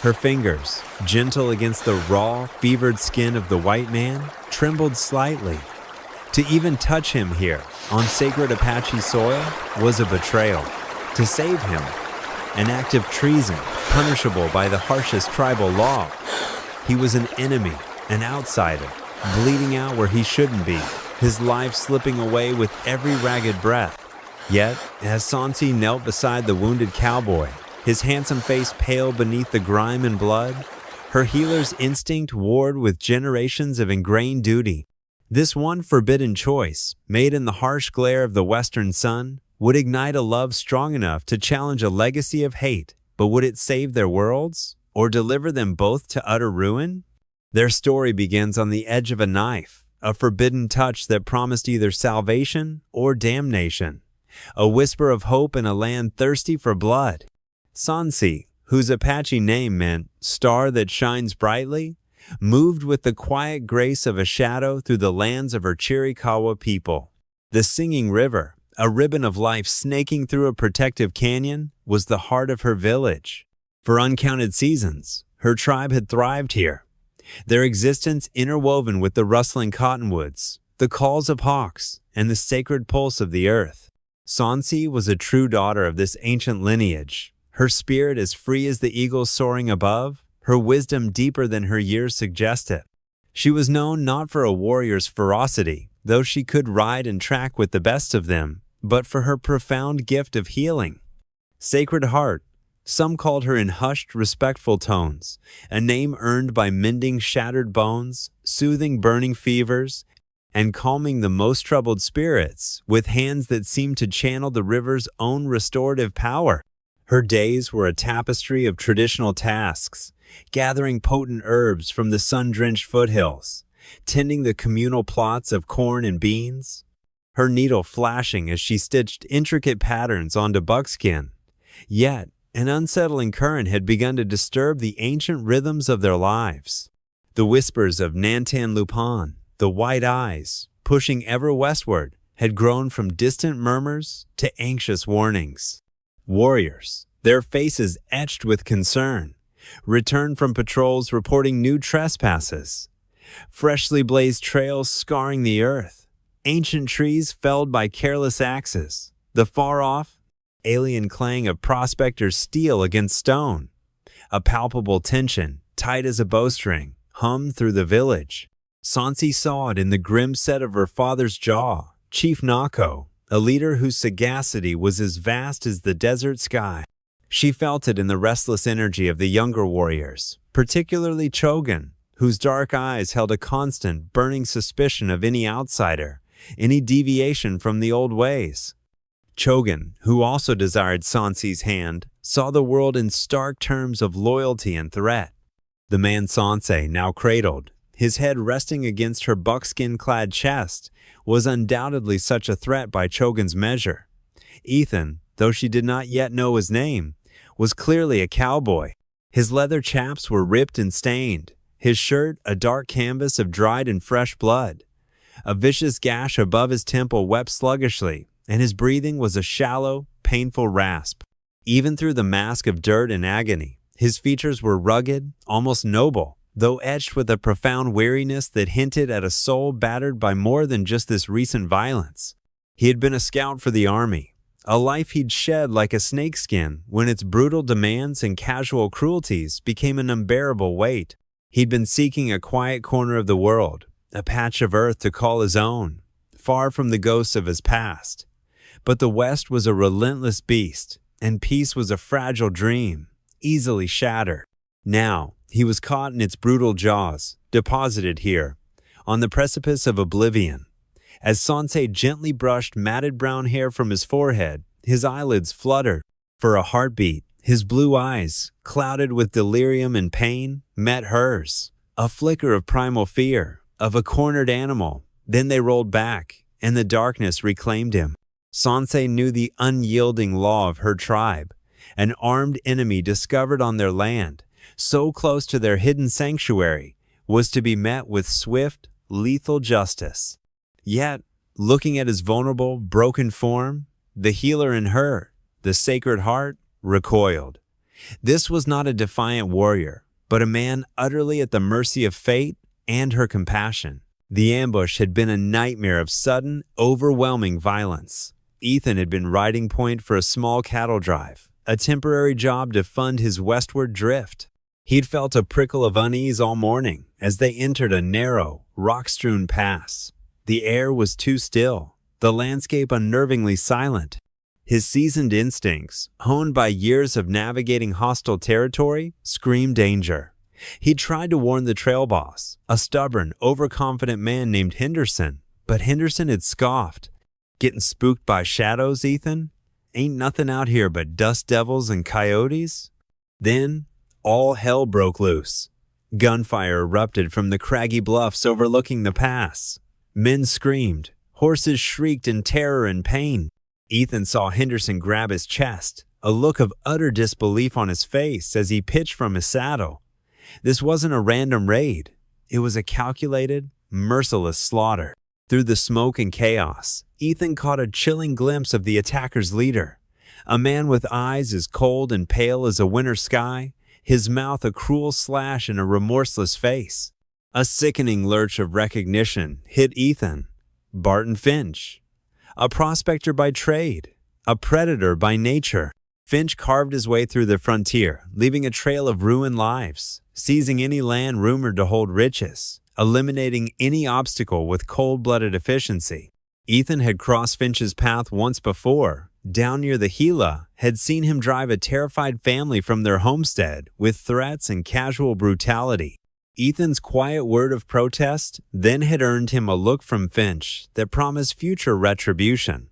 Her fingers, gentle against the raw, fevered skin of the white man, trembled slightly. To even touch him here, on sacred Apache soil, was a betrayal. To save him, an act of treason, punishable by the harshest tribal law. He was an enemy, an outsider, bleeding out where he shouldn't be, his life slipping away with every ragged breath. Yet, as Sonsee knelt beside the wounded cowboy, his handsome face pale beneath the grime and blood, her healer's instinct warred with generations of ingrained duty. This one forbidden choice, made in the harsh glare of the western sun, would ignite a love strong enough to challenge a legacy of hate, but would it save their worlds, or deliver them both to utter ruin? Their story begins on the edge of a knife, a forbidden touch that promised either salvation or damnation, a whisper of hope in a land thirsty for blood. Sonsee, whose Apache name meant "star that shines brightly," moved with the quiet grace of a shadow through the lands of her Chiricahua people. The singing river, a ribbon of life snaking through a protective canyon, was the heart of her village. For uncounted seasons, her tribe had thrived here, their existence interwoven with the rustling cottonwoods, the calls of hawks, and the sacred pulse of the earth. Sonsee was a true daughter of this ancient lineage, her spirit as free as the eagles soaring above, her wisdom deeper than her years suggested. She was known not for a warrior's ferocity, though she could ride and track with the best of them, but for her profound gift of healing. Sacred Heart, some called her in hushed, respectful tones, a name earned by mending shattered bones, soothing burning fevers, and calming the most troubled spirits with hands that seemed to channel the river's own restorative power. Her days were a tapestry of traditional tasks, gathering potent herbs from the sun-drenched foothills, tending the communal plots of corn and beans, her needle flashing as she stitched intricate patterns onto buckskin. Yet, an unsettling current had begun to disturb the ancient rhythms of their lives. The whispers of Nantan Lupan, the white eyes, pushing ever westward, had grown from distant murmurs to anxious warnings. Warriors, their faces etched with concern, returned from patrols reporting new trespasses. Freshly blazed trails scarring the earth, ancient trees felled by careless axes, the far-off, alien clang of prospector's steel against stone. A palpable tension, tight as a bowstring, hummed through the village. Sonsee saw it in the grim set of her father's jaw, Chief Nako, a leader whose sagacity was as vast as the desert sky. She felt it in the restless energy of the younger warriors, particularly Chogan, whose dark eyes held a constant, burning suspicion of any outsider, any deviation from the old ways. Chogan, who also desired Sonsee's hand, saw the world in stark terms of loyalty and threat. The man Sonsee, now cradled, his head resting against her buckskin-clad chest, was undoubtedly such a threat by Chogan's measure. Ethan, though she did not yet know his name, was clearly a cowboy. His leather chaps were ripped and stained, his shirt a dark canvas of dried and fresh blood. A vicious gash above his temple wept sluggishly, and his breathing was a shallow, painful rasp. Even through the mask of dirt and agony, his features were rugged, almost noble, though etched with a profound weariness that hinted at a soul battered by more than just this recent violence. He had been a scout for the army, a life he'd shed like a snakeskin when its brutal demands and casual cruelties became an unbearable weight. He'd been seeking a quiet corner of the world, a patch of earth to call his own, far from the ghosts of his past. But the West was a relentless beast, and peace was a fragile dream, easily shattered. Now, he was caught in its brutal jaws, deposited here, on the precipice of oblivion. As Sonsee gently brushed matted brown hair from his forehead, his eyelids fluttered. For a heartbeat, his blue eyes, clouded with delirium and pain, met hers. A flicker of primal fear, of a cornered animal. Then they rolled back, and the darkness reclaimed him. Sonsee knew the unyielding law of her tribe. An armed enemy discovered on their land, so close to their hidden sanctuary, was to be met with swift, lethal justice. Yet, looking at his vulnerable, broken form, the healer in her, the Sacred Heart, recoiled. This was not a defiant warrior, but a man utterly at the mercy of fate and her compassion. The ambush had been a nightmare of sudden, overwhelming violence. Ethan had been riding point for a small cattle drive, a temporary job to fund his westward drift. He'd felt a prickle of unease all morning as they entered a narrow, rock-strewn pass. The air was too still, the landscape unnervingly silent. His seasoned instincts, honed by years of navigating hostile territory, screamed danger. He'd tried to warn the trail boss, a stubborn, overconfident man named Henderson, but Henderson had scoffed. "Getting spooked by shadows, Ethan? Ain't nothing out here but dust devils and coyotes?" Then, all hell broke loose. Gunfire erupted from the craggy bluffs overlooking the pass. Men screamed. Horses shrieked in terror and pain. Ethan saw Henderson grab his chest, a look of utter disbelief on his face as he pitched from his saddle. This wasn't a random raid. It was a calculated, merciless slaughter. Through the smoke and chaos, Ethan caught a chilling glimpse of the attacker's leader, a man with eyes as cold and pale as a winter sky, his mouth a cruel slash in a remorseless face. A sickening lurch of recognition hit Ethan. Barton Finch. A prospector by trade, a predator by nature. Finch carved his way through the frontier, leaving a trail of ruined lives, seizing any land rumored to hold riches, eliminating any obstacle with cold-blooded efficiency. Ethan had crossed Finch's path once before. Down near the Gila, had seen him drive a terrified family from their homestead with threats and casual brutality. Ethan's quiet word of protest then had earned him a look from Finch that promised future retribution.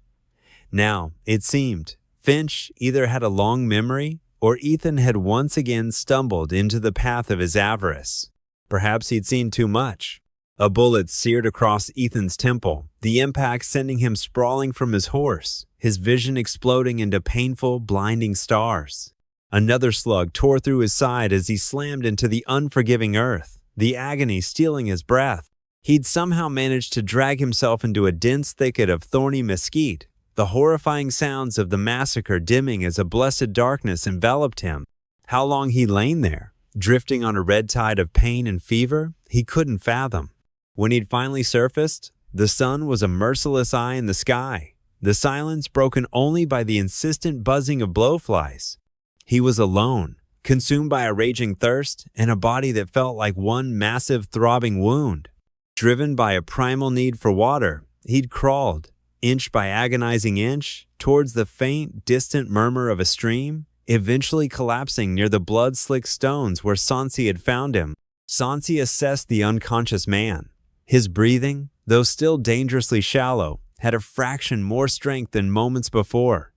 Now, it seemed, Finch either had a long memory or Ethan had once again stumbled into the path of his avarice. Perhaps he'd seen too much. A bullet seared across Ethan's temple, the impact sending him sprawling from his horse, his vision exploding into painful, blinding stars. Another slug tore through his side as he slammed into the unforgiving earth, the agony stealing his breath. He'd somehow managed to drag himself into a dense thicket of thorny mesquite, the horrifying sounds of the massacre dimming as a blessed darkness enveloped him. How long he'd lain there, drifting on a red tide of pain and fever, he couldn't fathom. When he'd finally surfaced, the sun was a merciless eye in the sky, the silence broken only by the insistent buzzing of blowflies. He was alone, consumed by a raging thirst and a body that felt like one massive throbbing wound. Driven by a primal need for water, he'd crawled, inch by agonizing inch, towards the faint, distant murmur of a stream, eventually collapsing near the blood-slicked stones where Sonsee had found him. Sonsee assessed the unconscious man. His breathing, though still dangerously shallow, had a fraction more strength than moments before.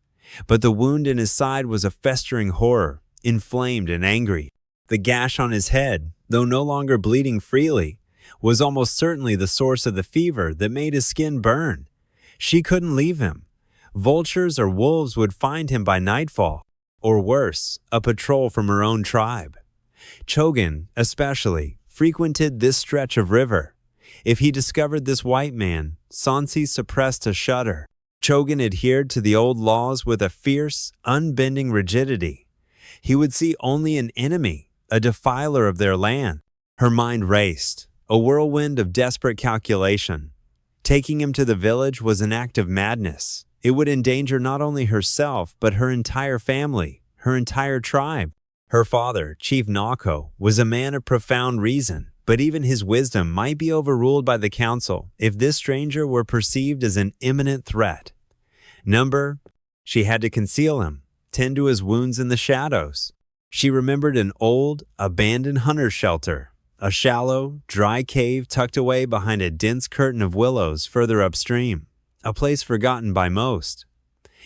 But the wound in his side was a festering horror, inflamed and angry. The gash on his head, though no longer bleeding freely, was almost certainly the source of the fever that made his skin burn. She couldn't leave him. Vultures or wolves would find him by nightfall, or worse, a patrol from her own tribe. Chogan, especially, frequented this stretch of river. If he discovered this white man, Sonsee suppressed a shudder. Chogan adhered to the old laws with a fierce, unbending rigidity. He would see only an enemy, a defiler of their land. Her mind raced, a whirlwind of desperate calculation. Taking him to the village was an act of madness. It would endanger not only herself, but her entire family, her entire tribe. Her father, Chief Nako, was a man of profound reason, but even his wisdom might be overruled by the council if this stranger were perceived as an imminent threat. She had to conceal him, tend to his wounds in the shadows. She remembered an old, abandoned hunter's shelter, a shallow, dry cave tucked away behind a dense curtain of willows further upstream, a place forgotten by most.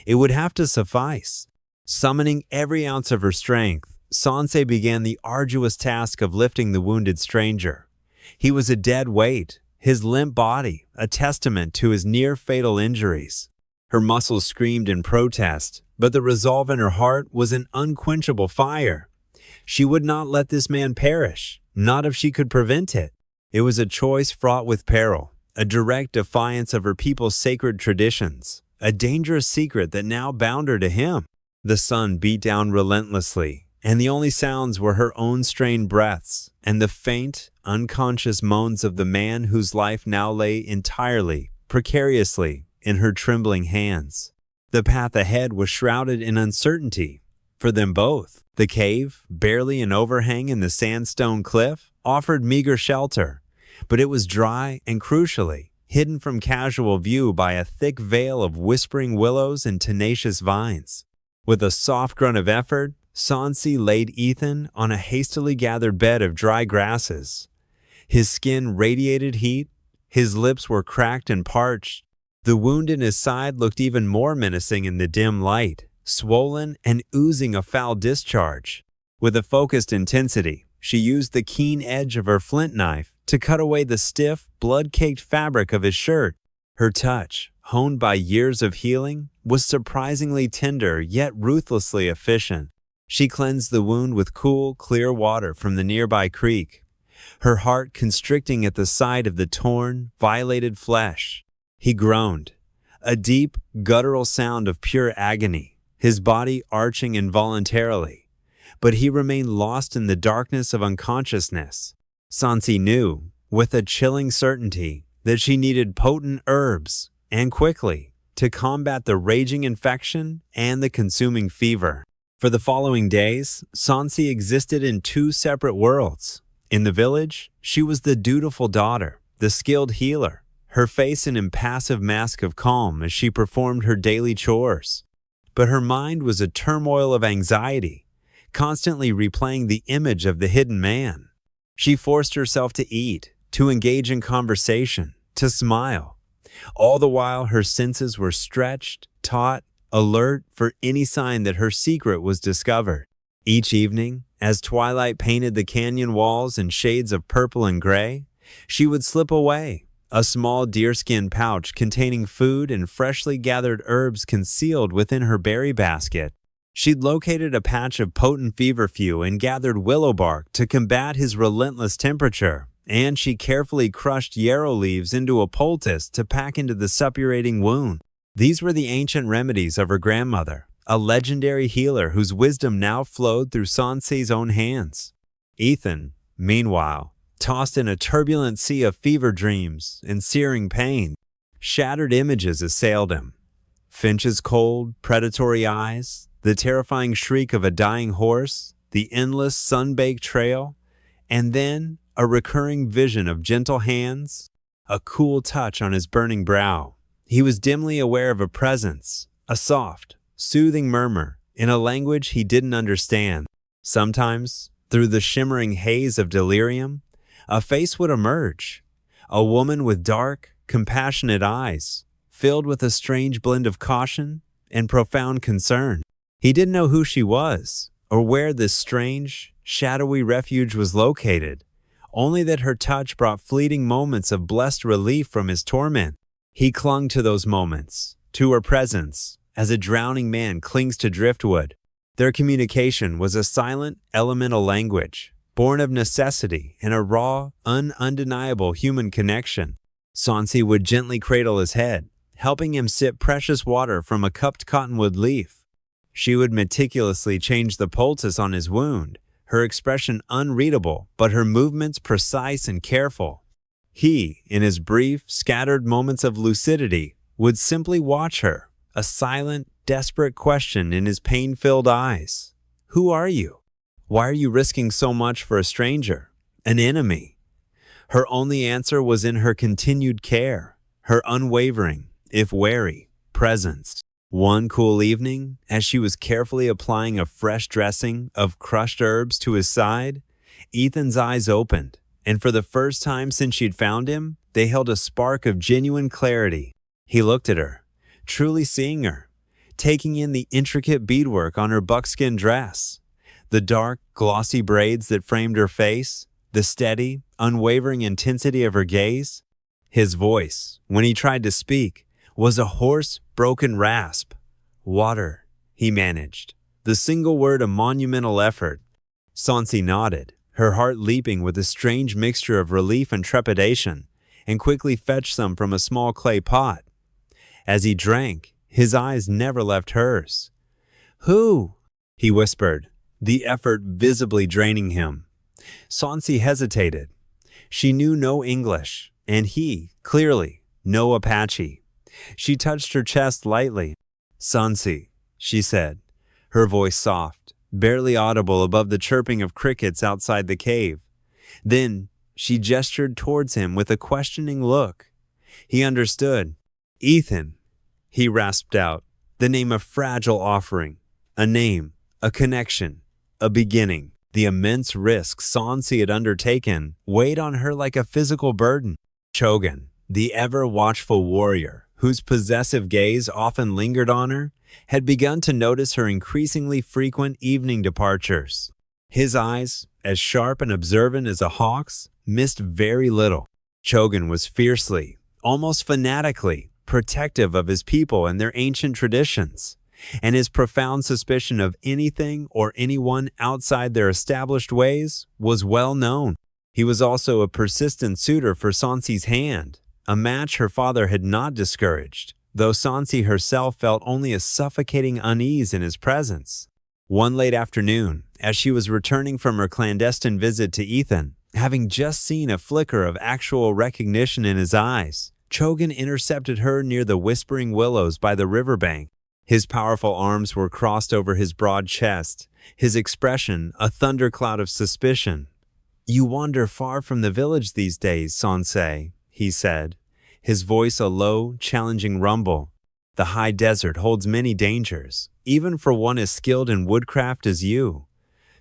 It would have to suffice. Summoning every ounce of her strength, Sonsee began the arduous task of lifting the wounded stranger. He was a dead weight, his limp body a testament to his near-fatal injuries. Her muscles screamed in protest, but the resolve in her heart was an unquenchable fire. She would not let this man perish, not if she could prevent it. It was a choice fraught with peril, a direct defiance of her people's sacred traditions, a dangerous secret that now bound her to him. The sun beat down relentlessly, and the only sounds were her own strained breaths and the faint, unconscious moans of the man whose life now lay entirely, precariously, in her trembling hands. The path ahead was shrouded in uncertainty for them both. The cave, barely an overhang in the sandstone cliff, offered meager shelter, but it was dry and, crucially, hidden from casual view by a thick veil of whispering willows and tenacious vines. With a soft grunt of effort, Sonsee laid Ethan on a hastily gathered bed of dry grasses. His skin radiated heat, his lips were cracked and parched. The wound in his side looked even more menacing in the dim light, swollen and oozing a foul discharge. With a focused intensity, she used the keen edge of her flint knife to cut away the stiff, blood-caked fabric of his shirt. Her touch, honed by years of healing, was surprisingly tender yet ruthlessly efficient. She cleansed the wound with cool, clear water from the nearby creek, her heart constricting at the sight of the torn, violated flesh. He groaned, a deep, guttural sound of pure agony, his body arching involuntarily. But he remained lost in the darkness of unconsciousness. Sonsee knew, with a chilling certainty, that she needed potent herbs, and quickly, to combat the raging infection and the consuming fever. For the following days, Sonsee existed in two separate worlds. In the village, she was the dutiful daughter, the skilled healer, her face an impassive mask of calm as she performed her daily chores. But her mind was a turmoil of anxiety, constantly replaying the image of the hidden man. She forced herself to eat, to engage in conversation, to smile. All the while her senses were stretched, taut, alert for any sign that her secret was discovered. Each evening, as twilight painted the canyon walls in shades of purple and gray, she would slip away, a small deerskin pouch containing food and freshly gathered herbs concealed within her berry basket. She'd located a patch of potent feverfew and gathered willow bark to combat his relentless temperature, and she carefully crushed yarrow leaves into a poultice to pack into the suppurating wound. These were the ancient remedies of her grandmother, a legendary healer whose wisdom now flowed through Sonsee's own hands. Ethan, meanwhile, tossed in a turbulent sea of fever dreams and searing pain. Shattered images assailed him. Finch's cold, predatory eyes, the terrifying shriek of a dying horse, the endless sun-baked trail, and then a recurring vision of gentle hands, a cool touch on his burning brow. He was dimly aware of a presence, a soft, soothing murmur in a language he didn't understand. Sometimes, through the shimmering haze of delirium, a face would emerge, a woman with dark, compassionate eyes, filled with a strange blend of caution and profound concern. He didn't know who she was, or where this strange, shadowy refuge was located, only that her touch brought fleeting moments of blessed relief from his torment. He clung to those moments, to her presence, as a drowning man clings to driftwood. Their communication was a silent, elemental language, born of necessity and a raw, undeniable human connection. Sonsee would gently cradle his head, helping him sip precious water from a cupped cottonwood leaf. She would meticulously change the poultice on his wound, her expression unreadable, but her movements precise and careful. He, in his brief, scattered moments of lucidity, would simply watch her, a silent, desperate question in his pain-filled eyes. Who are you? Why are you risking so much for a stranger, an enemy? Her only answer was in her continued care, her unwavering, if wary, presence. One cool evening, as she was carefully applying a fresh dressing of crushed herbs to his side, Ethan's eyes opened, and for the first time since she'd found him, they held a spark of genuine clarity. He looked at her, truly seeing her, taking in the intricate beadwork on her buckskin dress, the dark, glossy braids that framed her face, the steady, unwavering intensity of her gaze. His voice, when he tried to speak, was a hoarse, broken rasp. "Water," he managed, the single word a monumental effort. Sonsee nodded, her heart leaping with a strange mixture of relief and trepidation, and quickly fetched some from a small clay pot. As he drank, his eyes never left hers. "Who?" he whispered, the effort visibly draining him. Sonsee hesitated. She knew no English, and he, clearly, no Apache. She touched her chest lightly. "Sonsee," she said, her voice soft, barely audible above the chirping of crickets outside the cave. Then she gestured towards him with a questioning look. He understood. "Ethan," he rasped out, the name a fragile offering, a name, a connection, a beginning. The immense risk Sonsee had undertaken weighed on her like a physical burden. Chogan, the ever-watchful warrior, whose possessive gaze often lingered on her, had begun to notice her increasingly frequent evening departures. His eyes, as sharp and observant as a hawk's, missed very little. Chogan was fiercely, almost fanatically, protective of his people and their ancient traditions, and his profound suspicion of anything or anyone outside their established ways was well known. He was also a persistent suitor for Sonsee's hand, a match her father had not discouraged, though Sonsee herself felt only a suffocating unease in his presence. One late afternoon, as she was returning from her clandestine visit to Ethan, having just seen a flicker of actual recognition in his eyes, Chogan intercepted her near the whispering willows by the riverbank. His powerful arms were crossed over his broad chest, his expression a thundercloud of suspicion. "You wander far from the village these days, Sonsee," he said, his voice a low, challenging rumble. "The high desert holds many dangers, even for one as skilled in woodcraft as you."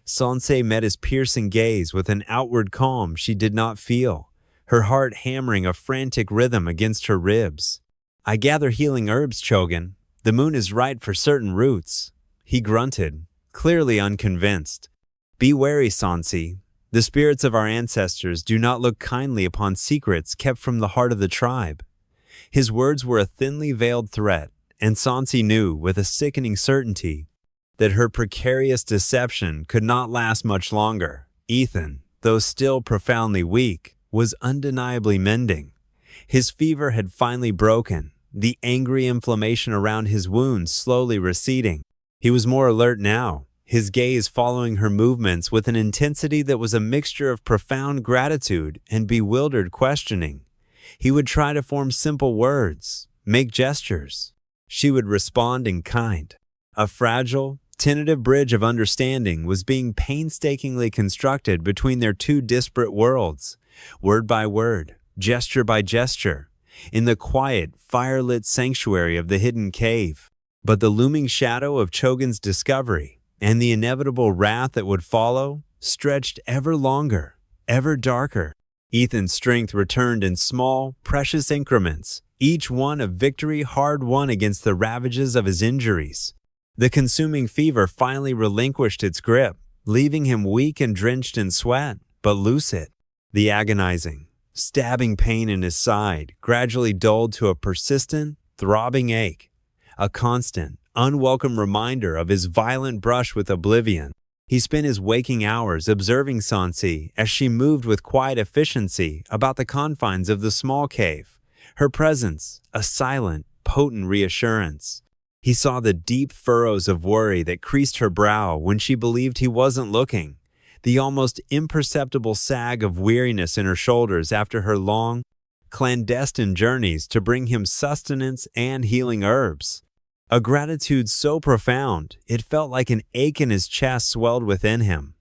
Sonsee met his piercing gaze with an outward calm she did not feel, her heart hammering a frantic rhythm against her ribs. "I gather healing herbs, Chogan. The moon is right for certain roots." He grunted, clearly unconvinced. "Be wary, Sonsee. The spirits of our ancestors do not look kindly upon secrets kept from the heart of the tribe." His words were a thinly veiled threat, and Sonsee knew with a sickening certainty that her precarious deception could not last much longer. Ethan, though still profoundly weak, was undeniably mending. His fever had finally broken, the angry inflammation around his wounds slowly receding. He was more alert now, his gaze following her movements with an intensity that was a mixture of profound gratitude and bewildered questioning. He would try to form simple words, make gestures. She would respond in kind. A fragile, tentative bridge of understanding was being painstakingly constructed between their two disparate worlds, word by word, gesture by gesture, in the quiet, fire-lit sanctuary of the hidden cave. But the looming shadow of Chogan's discovery and the inevitable wrath that would follow stretched ever longer, ever darker. Ethan's strength returned in small, precious increments, each one a victory hard won against the ravages of his injuries. The consuming fever finally relinquished its grip, leaving him weak and drenched in sweat, but lucid. The agonizing, stabbing pain in his side gradually dulled to a persistent, throbbing ache, a constant, unwelcome reminder of his violent brush with oblivion. He spent his waking hours observing Sonsee as she moved with quiet efficiency about the confines of the small cave, her presence a silent, potent reassurance. He saw the deep furrows of worry that creased her brow when she believed he wasn't looking, the almost imperceptible sag of weariness in her shoulders after her long, clandestine journeys to bring him sustenance and healing herbs. A gratitude so profound, it felt like an ache in his chest swelled within him,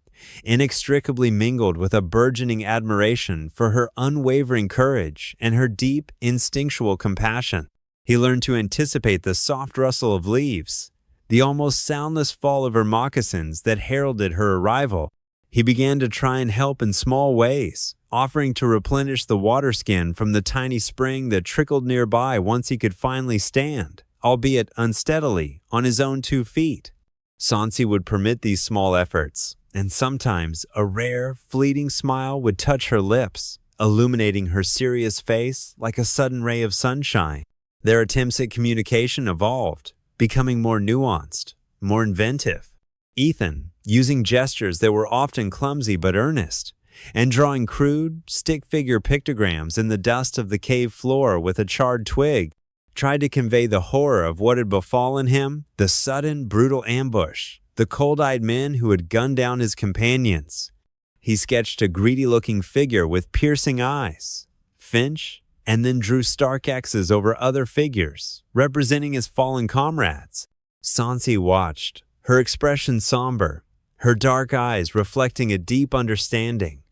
inextricably mingled with a burgeoning admiration for her unwavering courage and her deep, instinctual compassion. He learned to anticipate the soft rustle of leaves, the almost soundless fall of her moccasins that heralded her arrival. He began to try and help in small ways, offering to replenish the water skin from the tiny spring that trickled nearby once he could finally stand, albeit unsteadily, on his own 2 feet. Sonsee would permit these small efforts, and sometimes a rare, fleeting smile would touch her lips, illuminating her serious face like a sudden ray of sunshine. Their attempts at communication evolved, becoming more nuanced, more inventive. Ethan, using gestures that were often clumsy but earnest, and drawing crude, stick-figure pictograms in the dust of the cave floor with a charred twig, tried to convey the horror of what had befallen him, the sudden, brutal ambush, the cold-eyed men who had gunned down his companions. He sketched a greedy-looking figure with piercing eyes, Finch, and then drew stark X's over other figures, representing his fallen comrades. Sonsee watched, her expression somber, her dark eyes reflecting a deep understanding.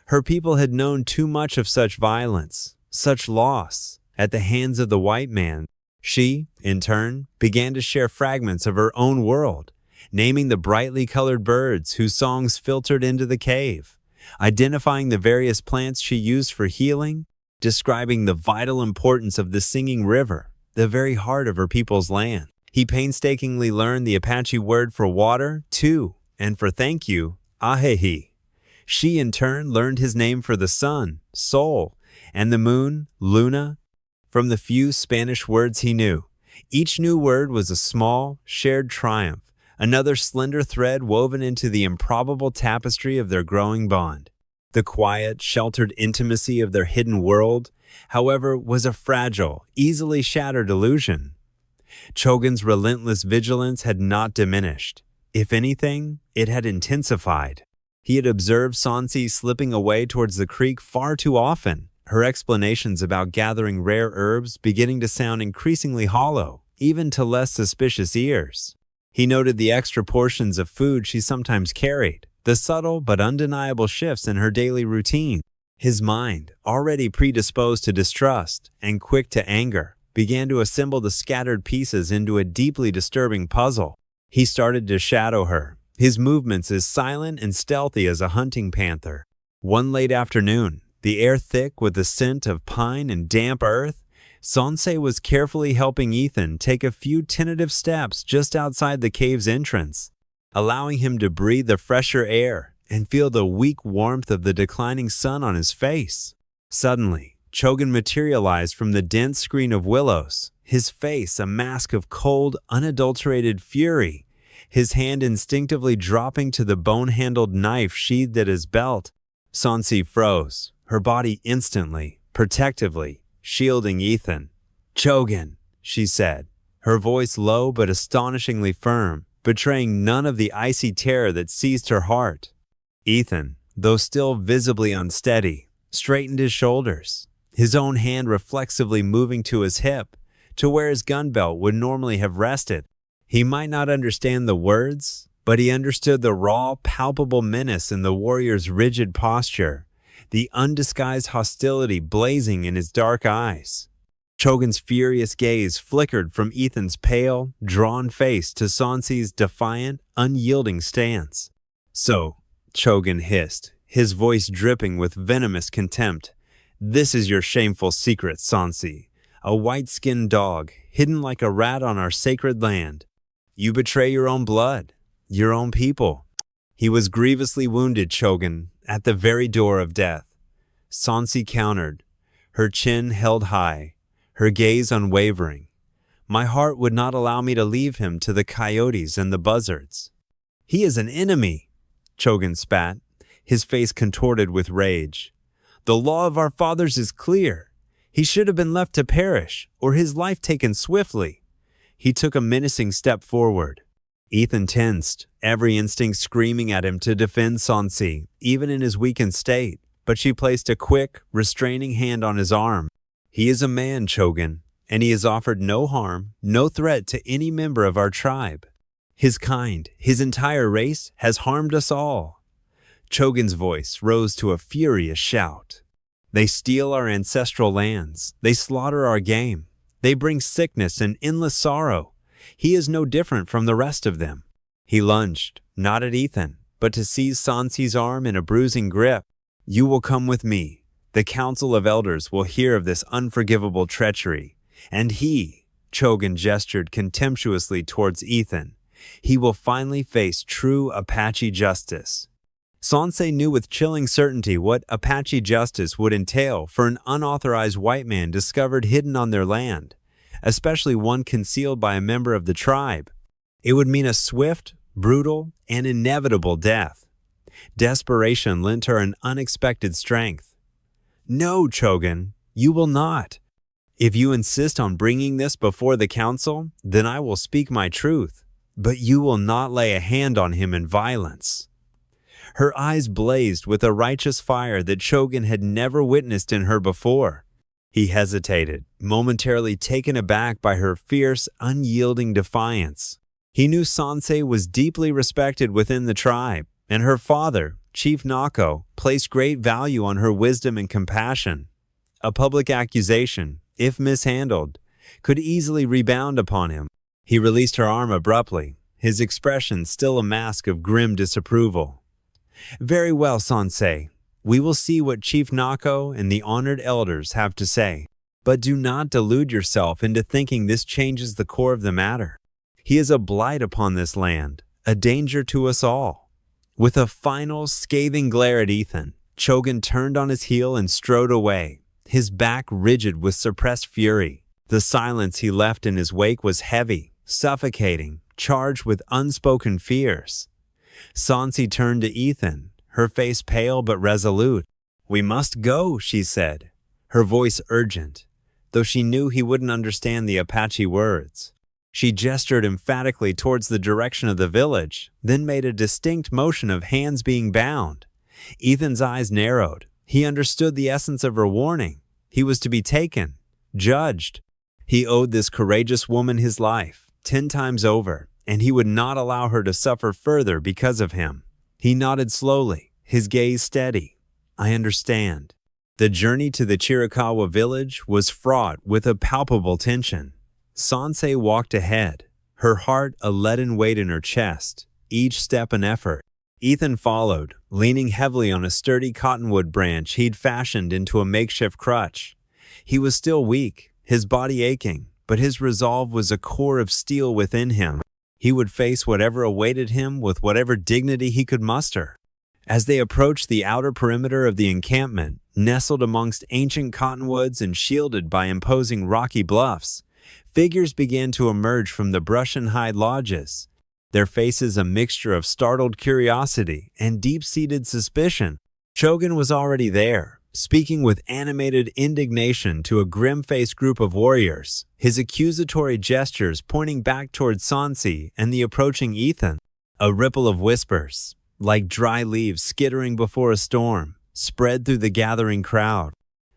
Her people had known too much of such violence, such loss, at the hands of the white man. She, in turn, began to share fragments of her own world, naming the brightly colored birds whose songs filtered into the cave, identifying the various plants she used for healing, describing the vital importance of the singing river, the very heart of her people's land. He painstakingly learned the Apache word for water, too, and for thank you, ahehi. She, in turn, learned his name for the sun, sol, and the moon, luna, from the few Spanish words he knew. Each new word was a small, shared triumph, another slender thread woven into the improbable tapestry of their growing bond. The quiet, sheltered intimacy of their hidden world, however, was a fragile, easily shattered illusion. Chogan's relentless vigilance had not diminished. If anything, it had intensified. He had observed Sonsee slipping away towards the creek far too often, her explanations about gathering rare herbs beginning to sound increasingly hollow, even to less suspicious ears. He noted the extra portions of food she sometimes carried, the subtle but undeniable shifts in her daily routine. His mind, already predisposed to distrust and quick to anger, began to assemble the scattered pieces into a deeply disturbing puzzle. He started to shadow her, his movements as silent and stealthy as a hunting panther. One late afternoon, the air thick with the scent of pine and damp earth, Sonsee was carefully helping Ethan take a few tentative steps just outside the cave's entrance, allowing him to breathe the fresher air and feel the weak warmth of the declining sun on his face. Suddenly, Chogan materialized from the dense screen of willows, his face a mask of cold, unadulterated fury, his hand instinctively dropping to the bone-handled knife sheathed at his belt. Sonsee froze, her body instantly, protectively, shielding Ethan. "Chogan," she said, her voice low but astonishingly firm, betraying none of the icy terror that seized her heart. Ethan, though still visibly unsteady, straightened his shoulders, his own hand reflexively moving to his hip, to where his gun belt would normally have rested. He might not understand the words, but he understood the raw, palpable menace in the warrior's rigid posture, the undisguised hostility blazing in his dark eyes. Chogan's furious gaze flickered from Ethan's pale, drawn face to Sonsee's defiant, unyielding stance. "So," Chogan hissed, his voice dripping with venomous contempt, "this is your shameful secret, Sonsee. A white-skinned dog, hidden like a rat on our sacred land. You betray your own blood, your own people." He was grievously wounded, Chogan, at the very door of death. Sonsee countered, her chin held high, her gaze unwavering. "My heart would not allow me to leave him to the coyotes and the buzzards." "He is an enemy," Chogan spat, his face contorted with rage. "The law of our fathers is clear. He should have been left to perish, or his life taken swiftly." He took a menacing step forward. Ethan tensed, every instinct screaming at him to defend Sonsee, even in his weakened state, but she placed a quick, restraining hand on his arm. "He is a man, Chogan, and he has offered no harm, no threat to any member of our tribe. His kind, his entire race, has harmed us all." Chogan's voice rose to a furious shout. "They steal our ancestral lands. They slaughter our game. They bring sickness and endless sorrow. He is no different from the rest of them." He lunged, not at Ethan, but to seize Sonsee's arm in a bruising grip. "You will come with me. The Council of Elders will hear of this unforgivable treachery. And he," Chogan gestured contemptuously towards Ethan, "he will finally face true Apache justice." Sonsee knew with chilling certainty what Apache justice would entail for an unauthorized white man discovered hidden on their land, especially one concealed by a member of the tribe. It would mean a swift, brutal, and inevitable death. Desperation lent her an unexpected strength. "No, Chogan, you will not. If you insist on bringing this before the council, then I will speak my truth. but you will not lay a hand on him in violence." Her eyes blazed with a righteous fire that Chogan had never witnessed in her before. He hesitated, momentarily taken aback by her fierce, unyielding defiance. He knew Sonsee was deeply respected within the tribe, and her father, Chief Nako, placed great value on her wisdom and compassion. A public accusation, if mishandled, could easily rebound upon him. He released her arm abruptly, his expression still a mask of grim disapproval. "Very well, Sonsee. We will see what Chief Nako and the honored elders have to say. But do not delude yourself into thinking this changes the core of the matter. He is a blight upon this land, a danger to us all." With a final, scathing glare at Ethan, Chogan turned on his heel and strode away, his back rigid with suppressed fury. The silence he left in his wake was heavy, suffocating, charged with unspoken fears. Sonsee turned to Ethan, her face pale but resolute. "We must go," she said, her voice urgent, though she knew he wouldn't understand the Apache words. She gestured emphatically towards the direction of the village, then made a distinct motion of hands being bound. Ethan's eyes narrowed. He understood the essence of her warning. He was to be taken, judged. He owed this courageous woman his life, 10 times over, and he would not allow her to suffer further because of him. He nodded slowly, his gaze steady. "I understand." The journey to the Chiricahua village was fraught with a palpable tension. Sonsee walked ahead, her heart a leaden weight in her chest, each step an effort. Ethan followed, leaning heavily on a sturdy cottonwood branch he'd fashioned into a makeshift crutch. He was still weak, his body aching, but his resolve was a core of steel within him. He would face whatever awaited him with whatever dignity he could muster. As they approached the outer perimeter of the encampment, nestled amongst ancient cottonwoods and shielded by imposing rocky bluffs, figures began to emerge from the brush and hide lodges, their faces a mixture of startled curiosity and deep-seated suspicion. Chogan was already there, speaking with animated indignation to a grim-faced group of warriors, his accusatory gestures pointing back toward Sonsee and the approaching Ethan. A ripple of whispers, like dry leaves skittering before a storm, spread through the gathering crowd.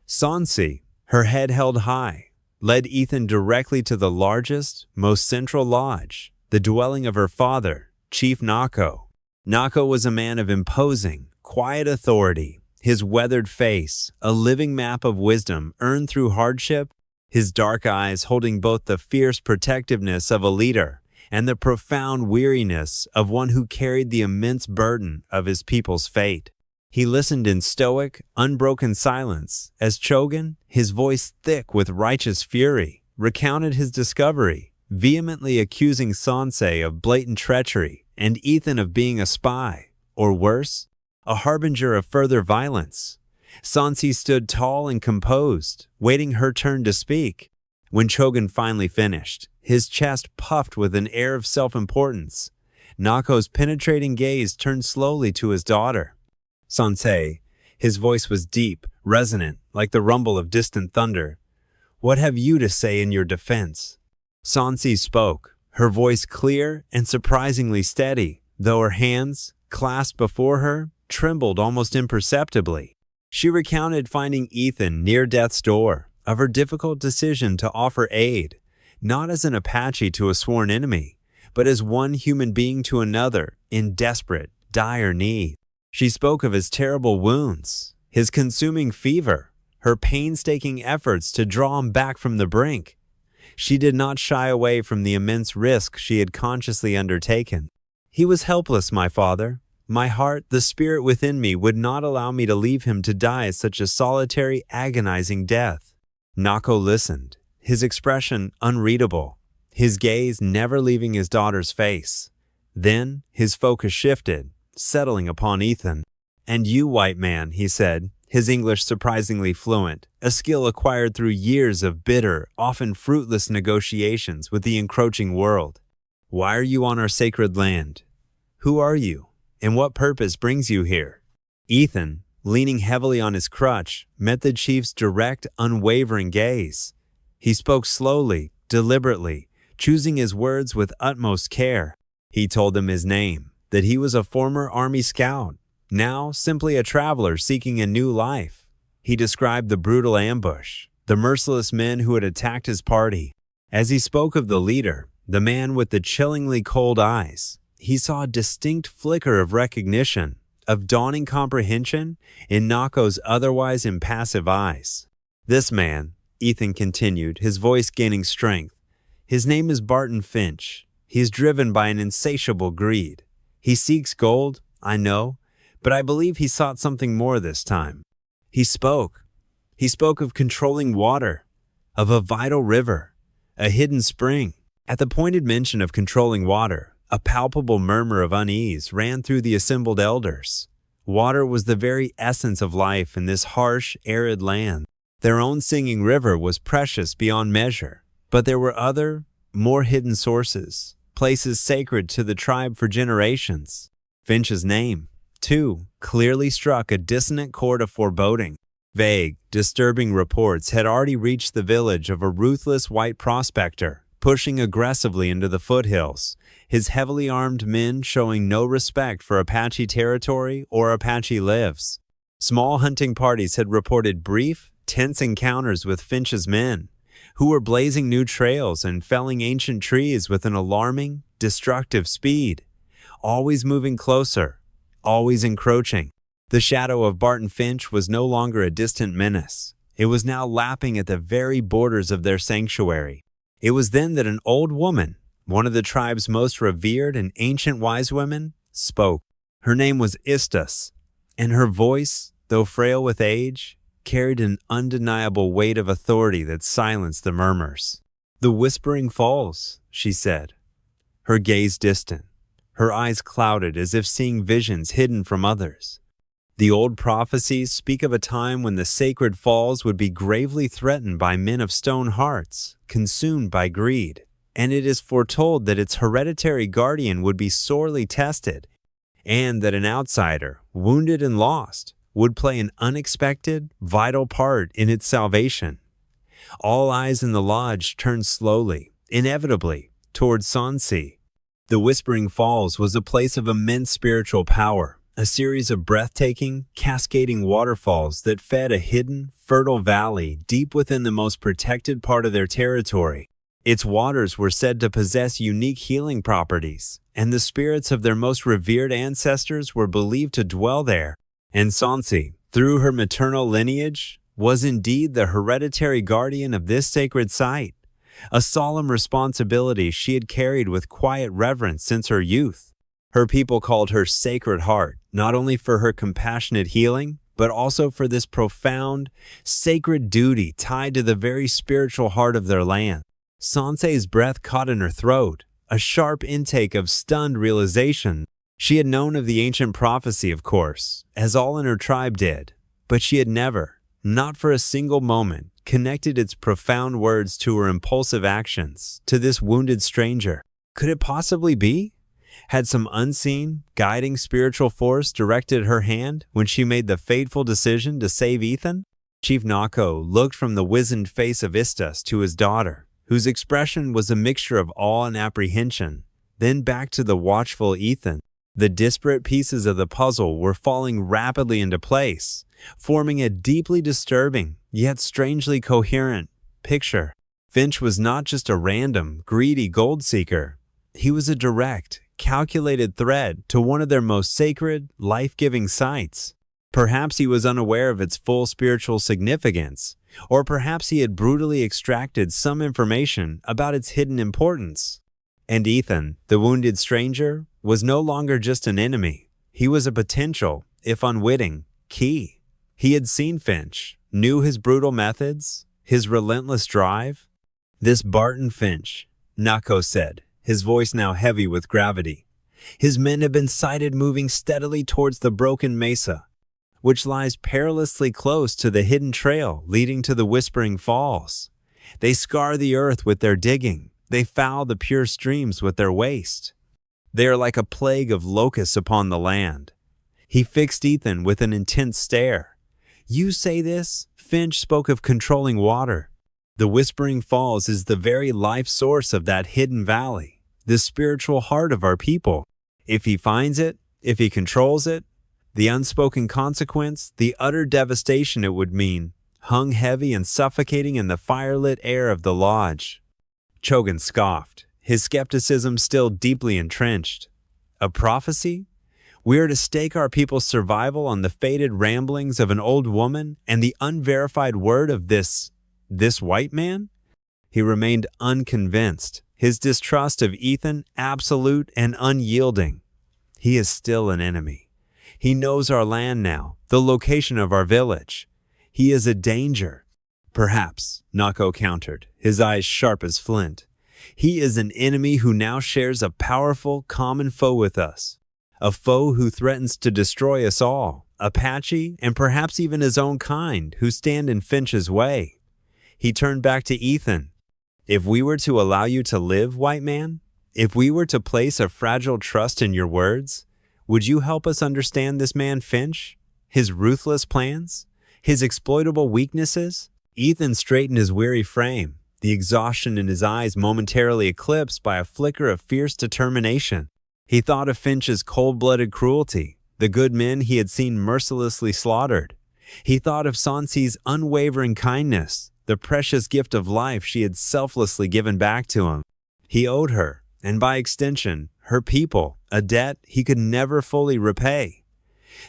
Sonsee, her head held high, led Ethan directly to the largest, most central lodge, the dwelling of her father, Chief Nako. Nako was a man of imposing, quiet authority, his weathered face, a living map of wisdom earned through hardship, his dark eyes holding both the fierce protectiveness of a leader and the profound weariness of one who carried the immense burden of his people's fate. He listened in stoic, unbroken silence as Chogan, his voice thick with righteous fury, recounted his discovery, vehemently accusing Sonsee of blatant treachery and Ethan of being a spy, or worse, a harbinger of further violence. Sonsee stood tall and composed, waiting her turn to speak. When Chogan finally finished, his chest puffed with an air of self-importance. Nako's penetrating gaze turned slowly to his daughter. "Sonsee," his voice was deep, resonant, like the rumble of distant thunder. "What have you to say in your defense?" Sonsee spoke, her voice clear and surprisingly steady, though her hands, clasped before her, trembled almost imperceptibly. She recounted finding Ethan near death's door, of her difficult decision to offer aid, not as an Apache to a sworn enemy, but as one human being to another in desperate, dire need. She spoke of his terrible wounds, his consuming fever, her painstaking efforts to draw him back from the brink. She did not shy away from the immense risk she had consciously undertaken. "He was helpless, my father. My heart, the spirit within me, would not allow me to leave him to die such a solitary, agonizing death." Nako listened, his expression unreadable, his gaze never leaving his daughter's face. Then his focus shifted, settling upon Ethan. "And you, white man," he said, his English surprisingly fluent, a skill acquired through years of bitter, often fruitless negotiations with the encroaching world. "Why are you on our sacred land? Who are you? And what purpose brings you here?" Ethan, leaning heavily on his crutch, met the chief's direct, unwavering gaze. He spoke slowly, deliberately, choosing his words with utmost care. He told them his name, that he was a former Army scout, now simply a traveler seeking a new life. He described the brutal ambush, the merciless men who had attacked his party. As he spoke of the leader, the man with the chillingly cold eyes, he saw a distinct flicker of recognition, of dawning comprehension in Nako's otherwise impassive eyes. This man, Ethan continued, his voice gaining strength, his name is Barton Finch. He is driven by an insatiable greed. He seeks gold, I know, but I believe he sought something more this time. He spoke of controlling water, of a vital river, a hidden spring. At the pointed mention of controlling water, a palpable murmur of unease ran through the assembled elders. Water was the very essence of life in this harsh, arid land. Their own singing river was precious beyond measure, but there were other, more hidden sources, places sacred to the tribe for generations. Finch's name, too, clearly struck a dissonant chord of foreboding. Vague, disturbing reports had already reached the village of a ruthless white prospector, pushing aggressively into the foothills, his heavily armed men showing no respect for Apache territory or Apache lives. Small hunting parties had reported brief, tense encounters with Finch's men, who were blazing new trails and felling ancient trees with an alarming, destructive speed, always moving closer, always encroaching. The shadow of Barton Finch was no longer a distant menace. It was now lapping at the very borders of their sanctuary. It was then that an old woman, one of the tribe's most revered and ancient wise women, spoke. Her name was Istus, and her voice, though frail with age, carried an undeniable weight of authority that silenced the murmurs. "The Whispering Falls," she said, her gaze distant, her eyes clouded as if seeing visions hidden from others. "The old prophecies speak of a time when the sacred falls would be gravely threatened by men of stone hearts, consumed by greed, and it is foretold that its hereditary guardian would be sorely tested, and that an outsider, wounded and lost, would play an unexpected, vital part in its salvation." All eyes in the lodge turned slowly, inevitably, towards Sonsee. The Whispering Falls was a place of immense spiritual power, a series of breathtaking, cascading waterfalls that fed a hidden, fertile valley deep within the most protected part of their territory. Its waters were said to possess unique healing properties, and the spirits of their most revered ancestors were believed to dwell there. And Sonsee, through her maternal lineage, was indeed the hereditary guardian of this sacred site, a solemn responsibility she had carried with quiet reverence since her youth. Her people called her Sacred Heart, not only for her compassionate healing, but also for this profound, sacred duty tied to the very spiritual heart of their land. Sonsee's breath caught in her throat, a sharp intake of stunned realization. She had known of the ancient prophecy, of course, as all in her tribe did, but she had never, not for a single moment, connected its profound words to her impulsive actions, to this wounded stranger. Could it possibly be? Had some unseen, guiding spiritual force directed her hand when she made the fateful decision to save Ethan? Chief Nako looked from the wizened face of Istus to his daughter, whose expression was a mixture of awe and apprehension, then back to the watchful Ethan. The disparate pieces of the puzzle were falling rapidly into place, forming a deeply disturbing, yet strangely coherent, picture. Finch was not just a random, greedy gold seeker. He was a direct, calculated threat to one of their most sacred, life-giving sites. Perhaps he was unaware of its full spiritual significance, or perhaps he had brutally extracted some information about its hidden importance. And Ethan, the wounded stranger, was no longer just an enemy. He was a potential, if unwitting, key. He had seen Finch, knew his brutal methods, his relentless drive. "This Barton Finch," Nako said, his voice now heavy with gravity. "His men have been sighted moving steadily towards the broken mesa, which lies perilously close to the hidden trail leading to the Whispering Falls. They scar the earth with their digging. They foul the pure streams with their waste. They are like a plague of locusts upon the land." He fixed Ethan with an intense stare. "You say this?" Finch spoke of controlling water. "The Whispering Falls is the very life source of that hidden valley. the spiritual heart of our people. If he finds it, if he controls it, the unspoken consequence, the utter devastation it would mean, hung heavy and suffocating in the firelit air of the lodge. Chogan scoffed, his skepticism still deeply entrenched. A prophecy? We are to stake our people's survival on the faded ramblings of an old woman and the unverified word of this white man? He remained unconvinced, his distrust of Ethan absolute and unyielding. He is still an enemy. He knows our land now, the location of our village. He is a danger. Perhaps, Nako countered, his eyes sharp as flint. He is an enemy who now shares a powerful, common foe with us. A foe who threatens to destroy us all, Apache and perhaps even his own kind who stand in Finch's way. He turned back to Ethan. If we were to allow you to live, white man, if we were to place a fragile trust in your words, would you help us understand this man Finch, his ruthless plans, his exploitable weaknesses? Ethan straightened his weary frame, the exhaustion in his eyes momentarily eclipsed by a flicker of fierce determination. He thought of Finch's cold-blooded cruelty, the good men he had seen mercilessly slaughtered. He thought of Sonsee's unwavering kindness, the precious gift of life she had selflessly given back to him. He owed her, and by extension, her people, a debt he could never fully repay.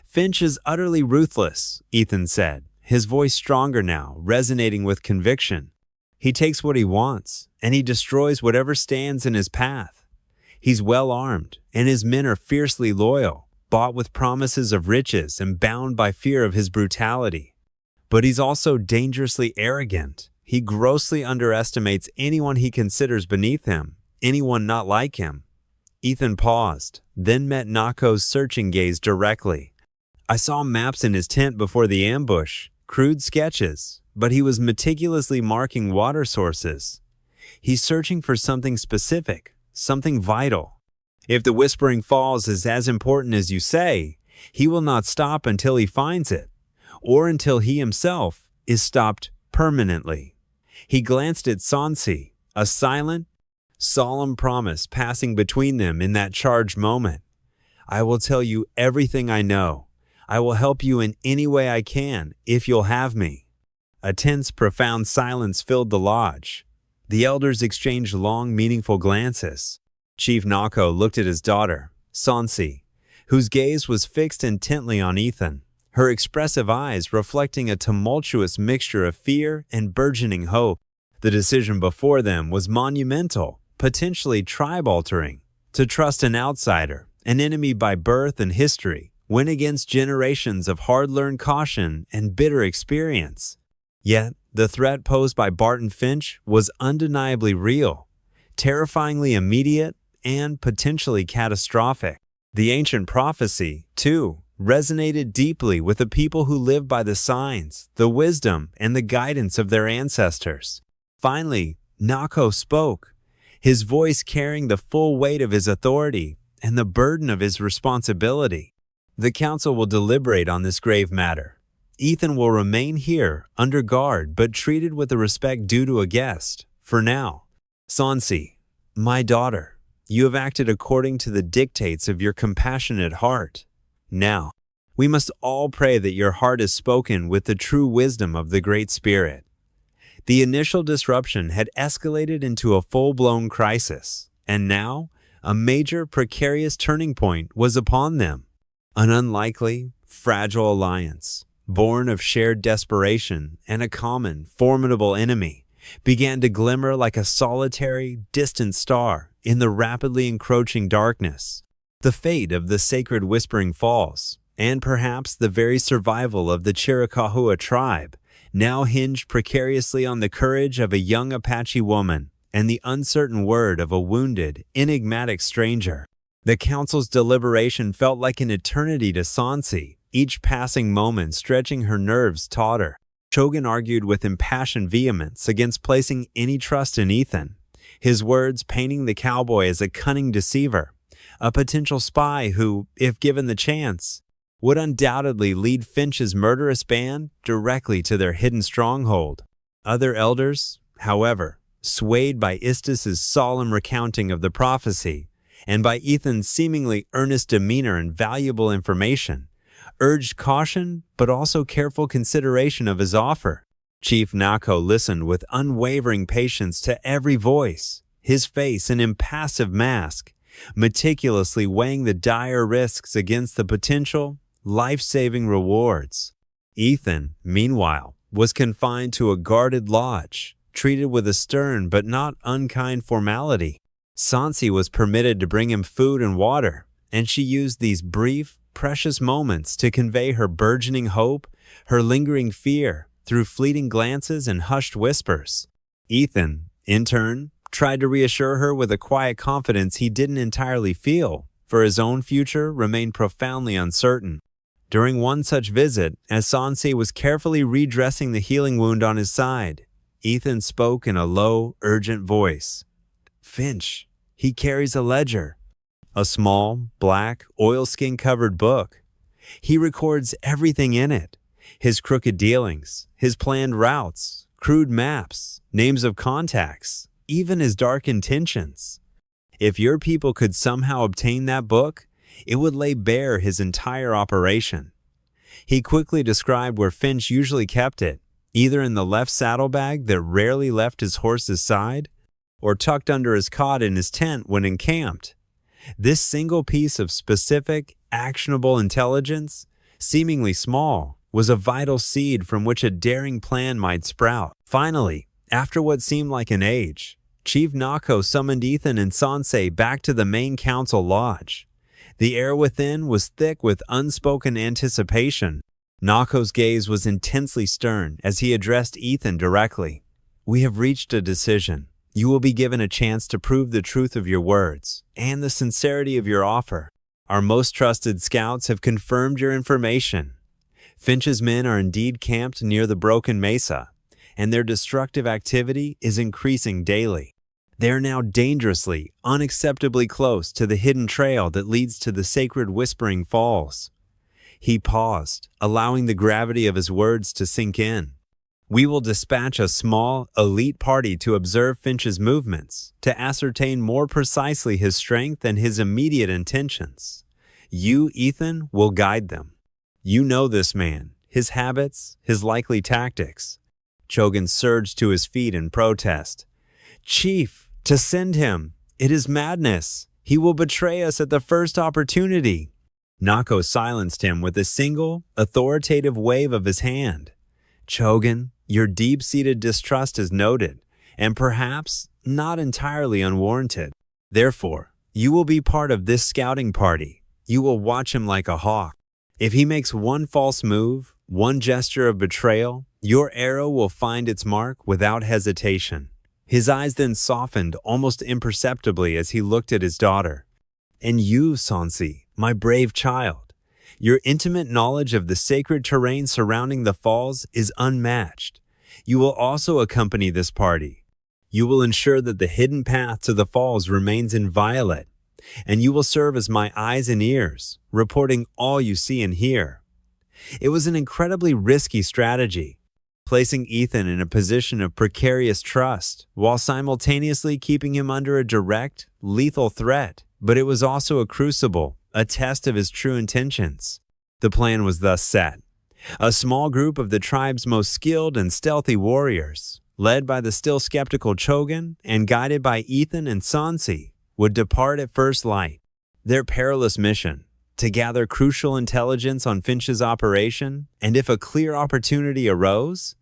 Finch is utterly ruthless, Ethan said, his voice stronger now, resonating with conviction. He takes what he wants, and he destroys whatever stands in his path. He's well armed, and his men are fiercely loyal, bought with promises of riches and bound by fear of his brutality. But he's also dangerously arrogant. He grossly underestimates anyone he considers beneath him, anyone not like him. Ethan paused, then met Nako's searching gaze directly. I saw maps in his tent before the ambush, crude sketches, but he was meticulously marking water sources. He's searching for something specific, something vital. If the Whispering Falls is as important as you say, he will not stop until he finds it, or until he himself is stopped permanently. He glanced at Sonsee, a silent, solemn promise passing between them in that charged moment. I will tell you everything I know. I will help you in any way I can, if you'll have me. A tense, profound silence filled the lodge. The elders exchanged long, meaningful glances. Chief Nako looked at his daughter, Sonsee, whose gaze was fixed intently on Ethan, her expressive eyes reflecting a tumultuous mixture of fear and burgeoning hope. The decision before them was monumental, potentially tribe-altering. To trust an outsider, an enemy by birth and history, went against generations of hard-learned caution and bitter experience. Yet, the threat posed by Barton Finch was undeniably real, terrifyingly immediate, and potentially catastrophic. The ancient prophecy, too, resonated deeply with the people who lived by the signs, the wisdom, and the guidance of their ancestors. Finally, Nako spoke, his voice carrying the full weight of his authority and the burden of his responsibility. The council will deliberate on this grave matter. Ethan will remain here, under guard, but treated with the respect due to a guest, for now. Sonsee, my daughter, you have acted according to the dictates of your compassionate heart. Now, we must all pray that your heart is spoken with the true wisdom of the Great Spirit. The initial disruption had escalated into a full-blown crisis, and now a major, precarious turning point was upon them. An unlikely, fragile alliance, born of shared desperation and a common, formidable enemy, began to glimmer like a solitary, distant star in the rapidly encroaching darkness. The fate of the sacred Whispering Falls, and perhaps the very survival of the Chiricahua tribe, now hinged precariously on the courage of a young Apache woman and the uncertain word of a wounded, enigmatic stranger. The council's deliberation felt like an eternity to Sonsee, each passing moment stretching her nerves tauter. Chogan argued with impassioned vehemence against placing any trust in Ethan, his words painting the cowboy as a cunning deceiver, a potential spy who, if given the chance, would undoubtedly lead Finch's murderous band directly to their hidden stronghold. Other elders, however, swayed by Istis's solemn recounting of the prophecy and by Ethan's seemingly earnest demeanor and valuable information, urged caution but also careful consideration of his offer. Chief Nako listened with unwavering patience to every voice, his face an impassive mask, meticulously weighing the dire risks against the potential, life-saving rewards. Ethan, meanwhile, was confined to a guarded lodge, treated with a stern but not unkind formality. Sonsee was permitted to bring him food and water, and she used these brief, precious moments to convey her burgeoning hope, her lingering fear, through fleeting glances and hushed whispers. Ethan, in turn, tried to reassure her with a quiet confidence he didn't entirely feel, for his own future remained profoundly uncertain. During one such visit, as Sonsee was carefully redressing the healing wound on his side, Ethan spoke in a low, urgent voice. "Finch, he carries a ledger. A small, black, oilskin-covered book. He records everything in it. His crooked dealings, his planned routes, crude maps, names of contacts, even his dark intentions. If your people could somehow obtain that book, it would lay bare his entire operation." He quickly described where Finch usually kept it, either in the left saddlebag that rarely left his horse's side, or tucked under his cot in his tent when encamped. This single piece of specific, actionable intelligence, seemingly small, was a vital seed from which a daring plan might sprout. Finally, after what seemed like an age, Chief Nako summoned Ethan and Sonsee back to the main council lodge. The air within was thick with unspoken anticipation. Nako's gaze was intensely stern as he addressed Ethan directly. "We have reached a decision. You will be given a chance to prove the truth of your words and the sincerity of your offer. Our most trusted scouts have confirmed your information. Finch's men are indeed camped near the broken mesa, and their destructive activity is increasing daily. They are now dangerously, unacceptably close to the hidden trail that leads to the sacred Whispering Falls." He paused, allowing the gravity of his words to sink in. "We will dispatch a small, elite party to observe Finch's movements, to ascertain more precisely his strength and his immediate intentions. You, Ethan, will guide them. You know this man, his habits, his likely tactics." Chogan surged to his feet in protest. "Chief, to send him! It is madness! He will betray us at the first opportunity." Nako silenced him with a single, authoritative wave of his hand. "Chogan, your deep-seated distrust is noted, and perhaps not entirely unwarranted. Therefore, you will be part of this scouting party. You will watch him like a hawk. If he makes one false move, one gesture of betrayal, your arrow will find its mark without hesitation." His eyes then softened almost imperceptibly as he looked at his daughter. "And you, Sonsee, my brave child, your intimate knowledge of the sacred terrain surrounding the falls is unmatched. You will also accompany this party. You will ensure that the hidden path to the falls remains inviolate, and you will serve as my eyes and ears, reporting all you see and hear." It was an incredibly risky strategy, placing Ethan in a position of precarious trust, while simultaneously keeping him under a direct, lethal threat. But it was also a crucible, a test of his true intentions. The plan was thus set. A small group of the tribe's most skilled and stealthy warriors, led by the still skeptical Chogan and guided by Ethan and Sonsee, would depart at first light. Their perilous mission, to gather crucial intelligence on Finch's operation, and if a clear opportunity arose,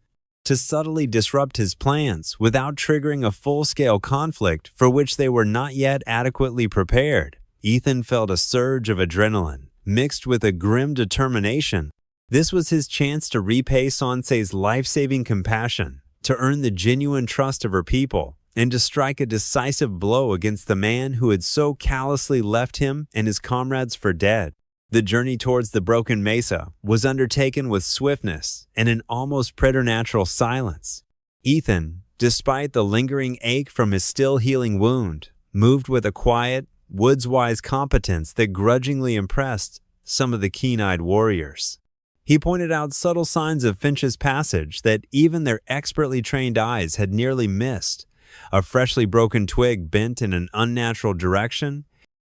to subtly disrupt his plans without triggering a full-scale conflict for which they were not yet adequately prepared. Ethan felt a surge of adrenaline, mixed with a grim determination. This was his chance to repay Sonsee's life-saving compassion, to earn the genuine trust of her people, and to strike a decisive blow against the man who had so callously left him and his comrades for dead. The journey towards the broken mesa was undertaken with swiftness and an almost preternatural silence. Ethan, despite the lingering ache from his still healing wound, moved with a quiet, woods-wise competence that grudgingly impressed some of the keen-eyed warriors. He pointed out subtle signs of Finch's passage that even their expertly trained eyes had nearly missed, a freshly broken twig bent in an unnatural direction,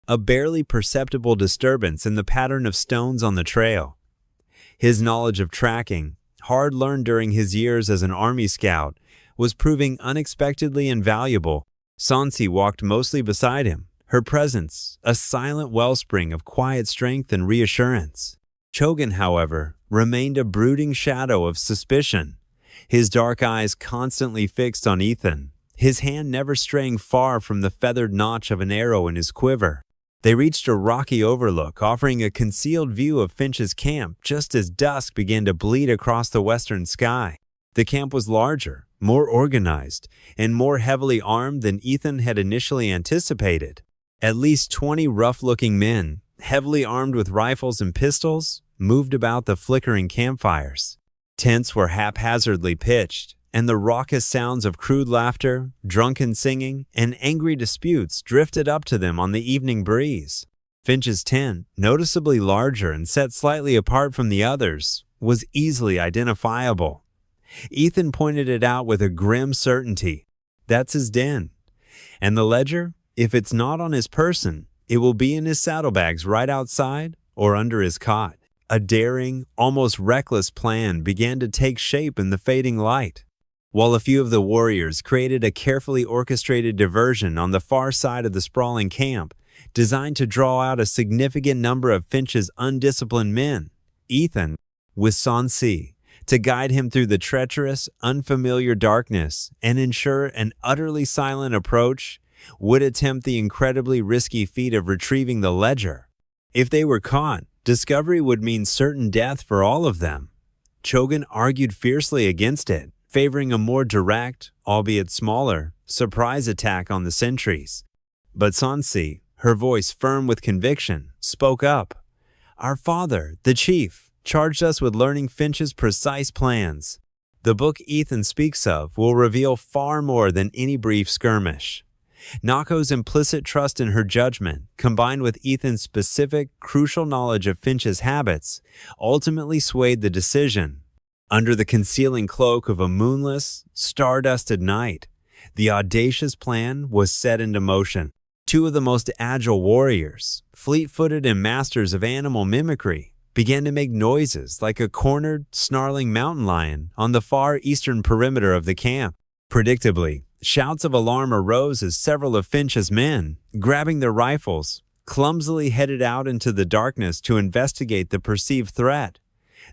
a barely perceptible disturbance in the pattern of stones on the trail. His knowledge of tracking, hard learned during his years as an army scout, was proving unexpectedly invaluable. Sonsee walked mostly beside him, her presence a silent wellspring of quiet strength and reassurance. Chogan, however, remained a brooding shadow of suspicion, his dark eyes constantly fixed on Ethan, his hand never straying far from the feathered notch of an arrow in his quiver. They reached a rocky overlook, offering a concealed view of Finch's camp just as dusk began to bleed across the western sky. The camp was larger, more organized, and more heavily armed than Ethan had initially anticipated. At least 20 rough-looking men, heavily armed with rifles and pistols, moved about the flickering campfires. Tents were haphazardly pitched, and the raucous sounds of crude laughter, drunken singing, and angry disputes drifted up to them on the evening breeze. Finch's tent, noticeably larger and set slightly apart from the others, was easily identifiable. Ethan pointed it out with a grim certainty. That's his den. And the ledger, if it's not on his person, it will be in his saddlebags right outside or under his cot. A daring, almost reckless plan began to take shape in the fading light. While a few of the warriors created a carefully orchestrated diversion on the far side of the sprawling camp, designed to draw out a significant number of Finch's undisciplined men, Ethan, with Sonsee, to guide him through the treacherous, unfamiliar darkness and ensure an utterly silent approach, would attempt the incredibly risky feat of retrieving the ledger. If they were caught, discovery would mean certain death for all of them. Chogan argued fiercely against it, favoring a more direct, albeit smaller, surprise attack on the sentries. But Sonsee, her voice firm with conviction, spoke up. "Our father, the chief, charged us with learning Finch's precise plans. The book Ethan speaks of will reveal far more than any brief skirmish." Nako's implicit trust in her judgment, combined with Ethan's specific, crucial knowledge of Finch's habits, ultimately swayed the decision. Under the concealing cloak of a moonless, star-dusted night, the audacious plan was set into motion. Two of the most agile warriors, fleet-footed and masters of animal mimicry, began to make noises like a cornered, snarling mountain lion on the far eastern perimeter of the camp. Predictably, shouts of alarm arose as several of Finch's men, grabbing their rifles, clumsily headed out into the darkness to investigate the perceived threat.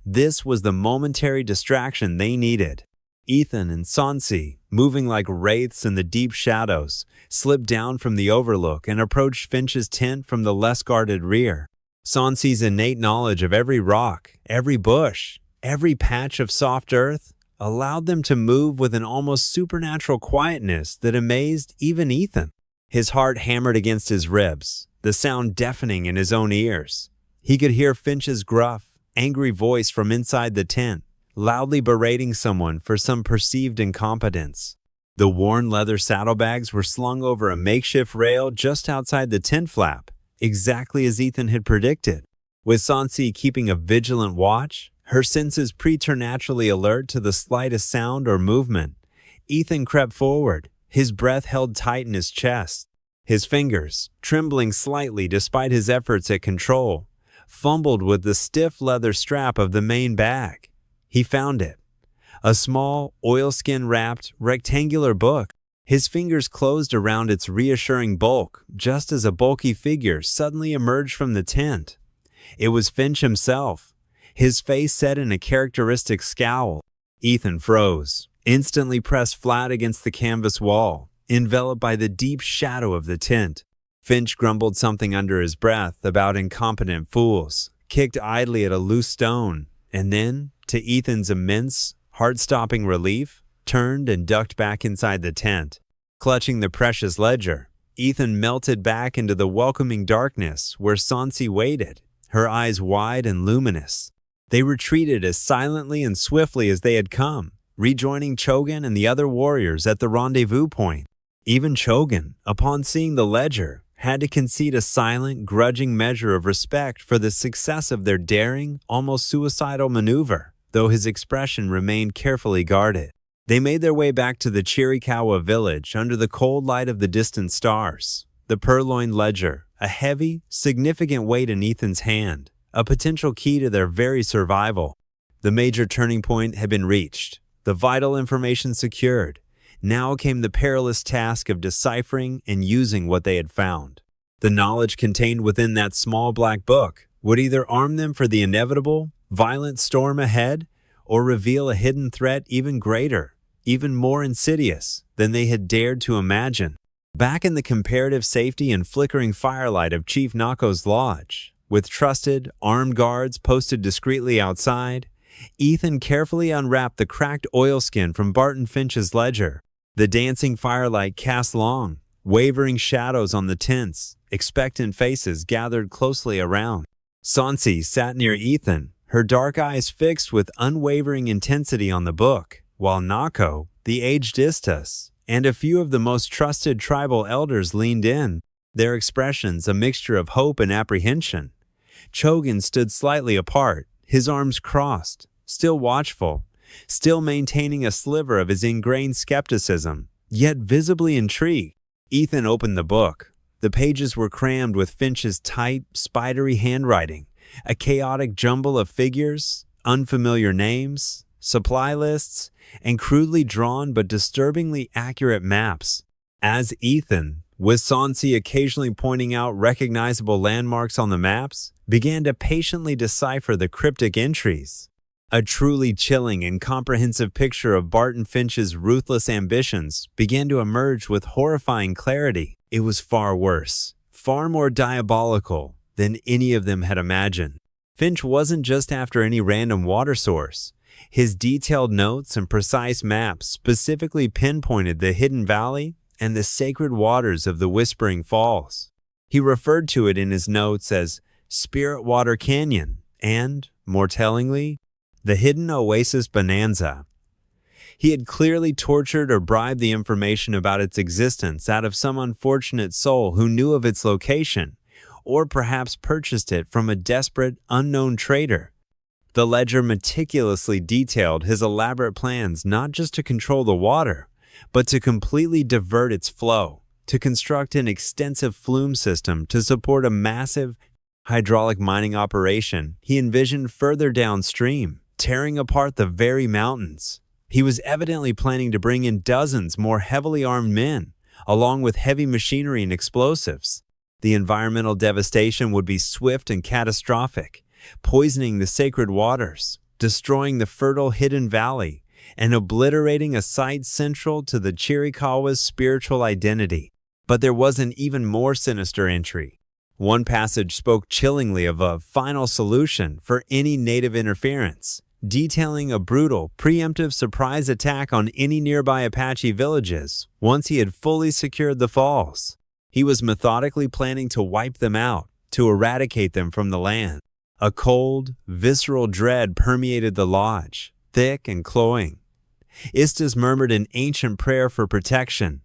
This was the momentary distraction they needed. Ethan and Sonsee, moving like wraiths in the deep shadows, slipped down from the overlook and approached Finch's tent from the less guarded rear. Sonsee's innate knowledge of every rock, every bush, every patch of soft earth allowed them to move with an almost supernatural quietness that amazed even Ethan. His heart hammered against his ribs, the sound deafening in his own ears. He could hear Finch's gruff, angry voice from inside the tent, loudly berating someone for some perceived incompetence. The worn leather saddlebags were slung over a makeshift rail just outside the tent flap, exactly as Ethan had predicted. With Sonsee keeping a vigilant watch, her senses preternaturally alert to the slightest sound or movement, Ethan crept forward, his breath held tight in his chest. His fingers, trembling slightly despite his efforts at control, fumbled with the stiff leather strap of the main bag. He found it. A small, oilskin-wrapped, rectangular book. His fingers closed around its reassuring bulk, just as a bulky figure suddenly emerged from the tent. It was Finch himself, his face set in a characteristic scowl. Ethan froze, instantly pressed flat against the canvas wall, enveloped by the deep shadow of the tent. Finch grumbled something under his breath about incompetent fools, kicked idly at a loose stone, and then, to Ethan's immense, heart-stopping relief, turned and ducked back inside the tent. Clutching the precious ledger, Ethan melted back into the welcoming darkness where Sonsee waited, her eyes wide and luminous. They retreated as silently and swiftly as they had come, rejoining Chogan and the other warriors at the rendezvous point. Even Chogan, upon seeing the ledger, had to concede a silent, grudging measure of respect for the success of their daring, almost suicidal maneuver, though his expression remained carefully guarded. They made their way back to the Chiricahua village under the cold light of the distant stars. The purloined ledger, a heavy, significant weight in Ethan's hand, a potential key to their very survival. The major turning point had been reached, the vital information secured. Now came the perilous task of deciphering and using what they had found. The knowledge contained within that small black book would either arm them for the inevitable, violent storm ahead, or reveal a hidden threat even greater, even more insidious than they had dared to imagine. Back in the comparative safety and flickering firelight of Chief Nako's lodge, with trusted, armed guards posted discreetly outside, Ethan carefully unwrapped the cracked oilskin from Barton Finch's ledger. The dancing firelight cast long, wavering shadows on the tense, expectant faces gathered closely around. Sonsee sat near Ethan, her dark eyes fixed with unwavering intensity on the book, while Nako, the aged Istas, and a few of the most trusted tribal elders leaned in, their expressions a mixture of hope and apprehension. Chogan stood slightly apart, his arms crossed, still watchful, still maintaining a sliver of his ingrained skepticism, yet visibly intrigued. Ethan opened the book. The pages were crammed with Finch's tight, spidery handwriting, a chaotic jumble of figures, unfamiliar names, supply lists, and crudely drawn but disturbingly accurate maps. As Ethan, with Sonsee occasionally pointing out recognizable landmarks on the maps, began to patiently decipher the cryptic entries, a truly chilling and comprehensive picture of Barton Finch's ruthless ambitions began to emerge with horrifying clarity. It was far worse, far more diabolical than any of them had imagined. Finch wasn't just after any random water source. His detailed notes and precise maps specifically pinpointed the hidden valley and the sacred waters of the Whispering Falls. He referred to it in his notes as Spirit Water Canyon and, more tellingly, the Hidden Oasis Bonanza. He had clearly tortured or bribed the information about its existence out of some unfortunate soul who knew of its location, or perhaps purchased it from a desperate, unknown trader. The ledger meticulously detailed his elaborate plans not just to control the water, but to completely divert its flow, to construct an extensive flume system to support a massive hydraulic mining operation he envisioned further downstream, tearing apart the very mountains. He was evidently planning to bring in dozens more heavily armed men, along with heavy machinery and explosives. The environmental devastation would be swift and catastrophic, poisoning the sacred waters, destroying the fertile hidden valley, and obliterating a site central to the Chiricahua's spiritual identity. But there was an even more sinister entry. One passage spoke chillingly of a final solution for any native interference, detailing a brutal, preemptive surprise attack on any nearby Apache villages once he had fully secured the falls. He was methodically planning to wipe them out, to eradicate them from the land. A cold, visceral dread permeated the lodge, thick and cloying. Istas murmured an ancient prayer for protection,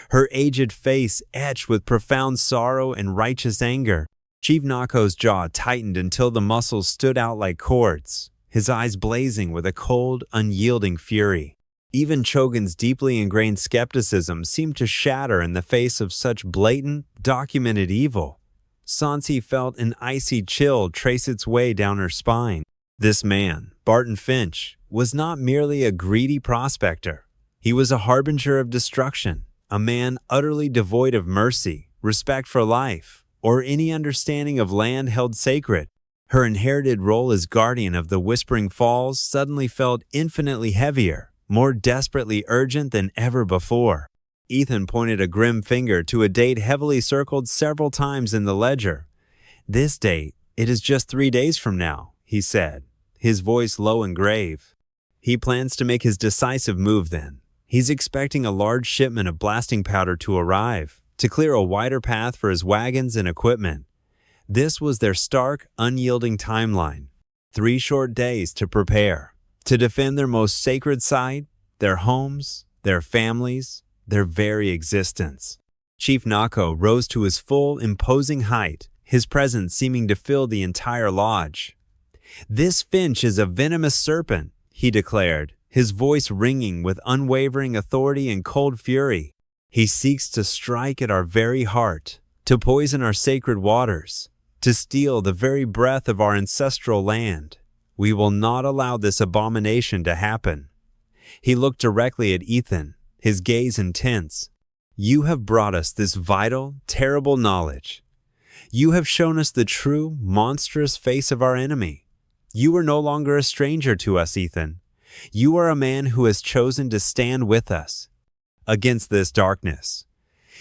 her aged face etched with profound sorrow and righteous anger. Chief Nako's jaw tightened until the muscles stood out like cords, his eyes blazing with a cold, unyielding fury. Even Chogan's deeply ingrained skepticism seemed to shatter in the face of such blatant, documented evil. Sonsee felt an icy chill trace its way down her spine. This man, Barton Finch, was not merely a greedy prospector. He was a harbinger of destruction, a man utterly devoid of mercy, respect for life, or any understanding of land held sacred. Her inherited role as guardian of the Whispering Falls suddenly felt infinitely heavier, more desperately urgent than ever before. Ethan pointed a grim finger to a date heavily circled several times in the ledger. "This date, it is just 3 days from now," he said, his voice low and grave. "He plans to make his decisive move then. He's expecting a large shipment of blasting powder to arrive, to clear a wider path for his wagons and equipment." This was their stark, unyielding timeline. 3 short days to prepare, to defend their most sacred site, their homes, their families, their very existence. Chief Nako rose to his full, imposing height, his presence seeming to fill the entire lodge. "This Finch is a venomous serpent," he declared, his voice ringing with unwavering authority and cold fury. He seeks to strike at our very heart, to poison our sacred waters, to steal the very breath of our ancestral land. We will not allow this abomination to happen. He looked directly at Ethan, his gaze intense. You have brought us this vital, terrible knowledge. You have shown us the true, monstrous face of our enemy. You are no longer a stranger to us, Ethan. You are a man who has chosen to stand with us against this darkness.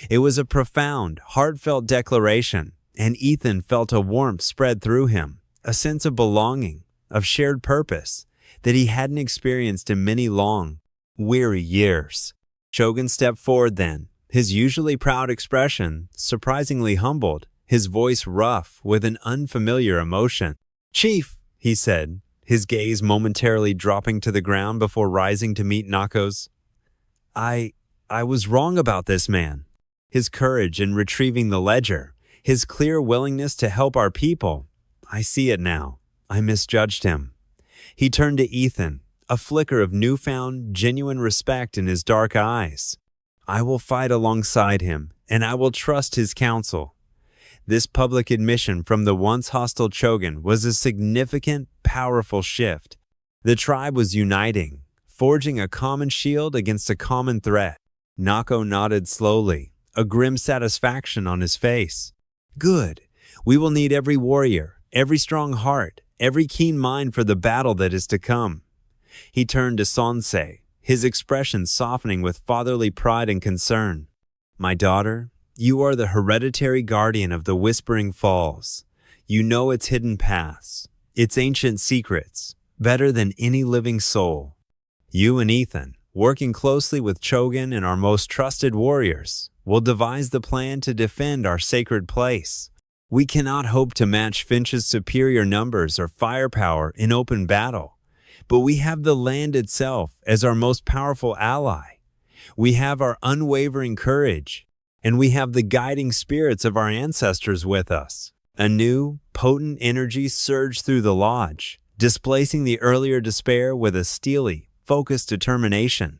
It was a profound, heartfelt declaration, and Ethan felt a warmth spread through him, a sense of belonging, of shared purpose that he hadn't experienced in many long, weary years. Chogan stepped forward then, his usually proud expression surprisingly humbled, his voice rough with an unfamiliar emotion. "Chief," he said, his gaze momentarily dropping to the ground before rising to meet Nako's. I was wrong about this man. His courage in retrieving the ledger, his clear willingness to help our people. I see it now. I misjudged him." He turned to Ethan, a flicker of newfound, genuine respect in his dark eyes. "I will fight alongside him, and I will trust his counsel." This public admission from the once hostile Chogan was a significant, powerful shift. The tribe was uniting, forging a common shield against a common threat. Nako nodded slowly, a grim satisfaction on his face. "Good. We will need every warrior, every strong heart, every keen mind for the battle that is to come." He turned to Sonsee, his expression softening with fatherly pride and concern. "My daughter, you are the hereditary guardian of the Whispering Falls. You know its hidden paths, its ancient secrets, better than any living soul. You and Ethan, working closely with Chogan and our most trusted warriors, will devise the plan to defend our sacred place. We cannot hope to match Finch's superior numbers or firepower in open battle, but we have the land itself as our most powerful ally. We have our unwavering courage, and we have the guiding spirits of our ancestors with us." A new, potent energy surged through the lodge, displacing the earlier despair with a steely, focused determination.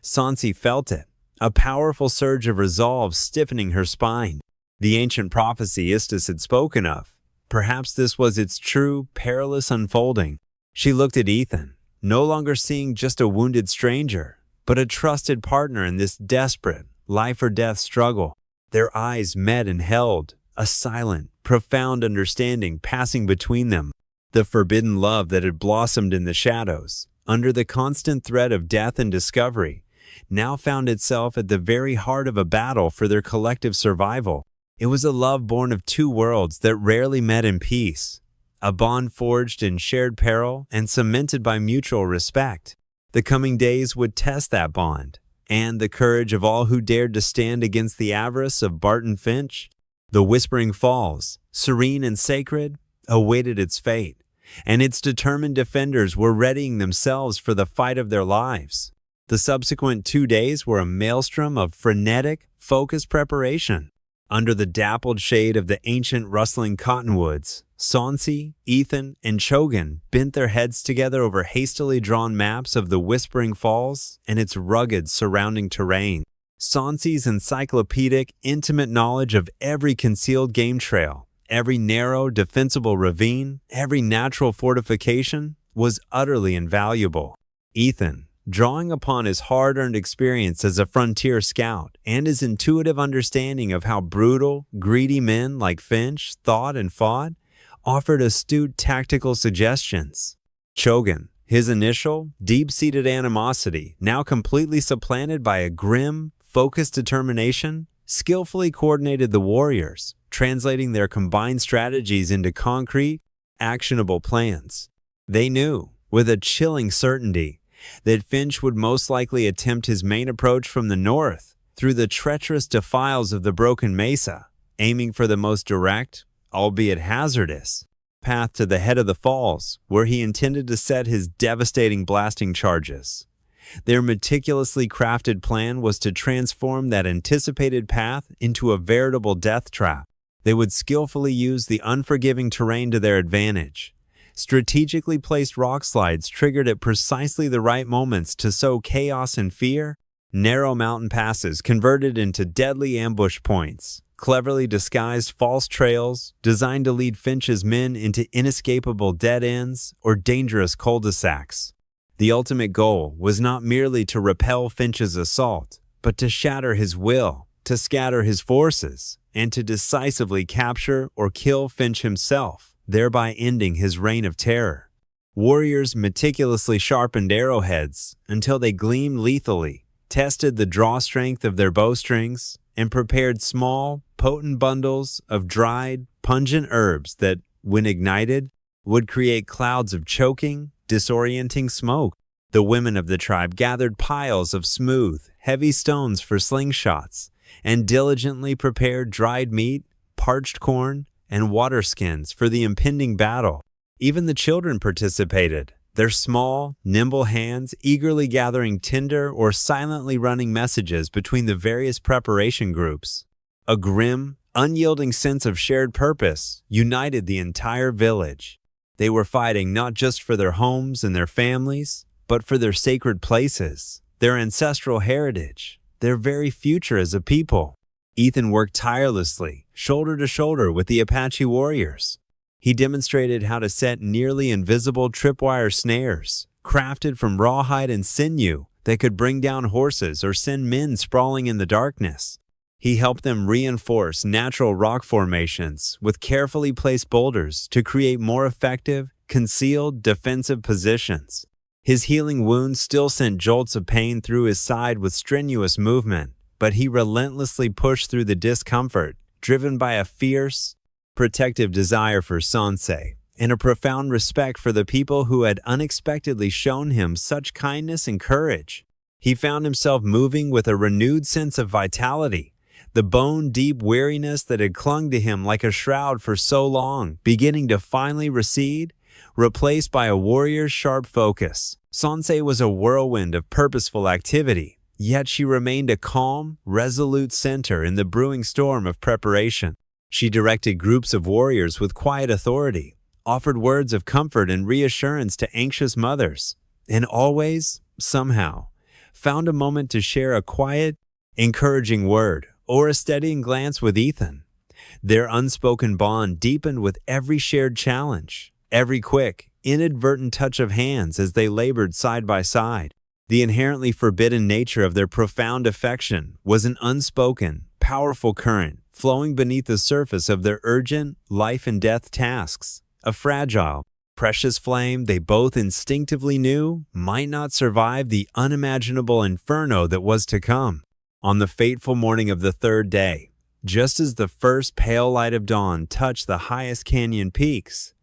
Sonsee felt it, a powerful surge of resolve stiffening her spine. The ancient prophecy Istis had spoken of. Perhaps this was its true, perilous unfolding. She looked at Ethan, no longer seeing just a wounded stranger, but a trusted partner in this desperate, life-or-death struggle. Their eyes met and held, a silent, profound understanding passing between them. The forbidden love that had blossomed in the shadows, under the constant threat of death and discovery, now found itself at the very heart of a battle for their collective survival. It was a love born of two worlds that rarely met in peace, a bond forged in shared peril and cemented by mutual respect. The coming days would test that bond, and the courage of all who dared to stand against the avarice of Barton Finch. The Whispering Falls, serene and sacred, awaited its fate, and its determined defenders were readying themselves for the fight of their lives. The subsequent 2 days were a maelstrom of frenetic, focused preparation. Under the dappled shade of the ancient rustling cottonwoods, Sonsee, Ethan, and Chogan bent their heads together over hastily drawn maps of the Whispering Falls and its rugged surrounding terrain. Sonsee's encyclopedic, intimate knowledge of every concealed game trail, every narrow, defensible ravine, every natural fortification was utterly invaluable. Ethan, drawing upon his hard-earned experience as a frontier scout and his intuitive understanding of how brutal, greedy men like Finch thought and fought, offered astute tactical suggestions. Chogan, his initial, deep-seated animosity now completely supplanted by a grim, focused determination, skillfully coordinated the warriors, translating their combined strategies into concrete, actionable plans. They knew, with a chilling certainty, that Finch would most likely attempt his main approach from the north, through the treacherous defiles of the Broken Mesa, aiming for the most direct, albeit hazardous, path to the head of the falls, where he intended to set his devastating blasting charges. Their meticulously crafted plan was to transform that anticipated path into a veritable death trap. They would skillfully use the unforgiving terrain to their advantage, Strategically placed rock slides triggered at precisely the right moments to sow chaos and fear. Narrow mountain passes converted into deadly ambush points. Cleverly disguised false trails designed to lead Finch's men into inescapable dead ends or dangerous cul-de-sacs. The ultimate goal was not merely to repel Finch's assault, but to shatter his will, to scatter his forces, and to decisively capture or kill Finch himself, thereby ending his reign of terror. Warriors meticulously sharpened arrowheads until they gleamed lethally, tested the draw strength of their bowstrings, and prepared small, potent bundles of dried, pungent herbs that, when ignited, would create clouds of choking, disorienting smoke. The women of the tribe gathered piles of smooth, heavy stones for slingshots, and diligently prepared dried meat, parched corn, and water skins for the impending battle. Even the children participated, their small, nimble hands eagerly gathering tinder or silently running messages between the various preparation groups. A grim, unyielding sense of shared purpose united the entire village. They were fighting not just for their homes and their families, but for their sacred places, their ancestral heritage, their very future as a people. Ethan worked tirelessly, shoulder to shoulder with the Apache warriors. He demonstrated how to set nearly invisible tripwire snares, crafted from rawhide and sinew, that could bring down horses or send men sprawling in the darkness. He helped them reinforce natural rock formations with carefully placed boulders to create more effective, concealed defensive positions. His healing wounds still sent jolts of pain through his side with strenuous movement, but he relentlessly pushed through the discomfort, driven by a fierce, protective desire for Sonsee and a profound respect for the people who had unexpectedly shown him such kindness and courage. He found himself moving with a renewed sense of vitality, the bone-deep weariness that had clung to him like a shroud for so long, beginning to finally recede, replaced by a warrior's sharp focus. Sonsee was a whirlwind of purposeful activity, yet she remained a calm, resolute center in the brewing storm of preparation. She directed groups of warriors with quiet authority, offered words of comfort and reassurance to anxious mothers, and always, somehow, found a moment to share a quiet, encouraging word or a steadying glance with Ethan. Their unspoken bond deepened with every shared challenge, every quick, inadvertent touch of hands as they labored side by side. The inherently forbidden nature of their profound affection was an unspoken, powerful current flowing beneath the surface of their urgent life and death tasks, a fragile, precious flame they both instinctively knew might not survive the unimaginable inferno that was to come. On the fateful morning of the third day, just as the first pale light of dawn touched the highest canyon peaks,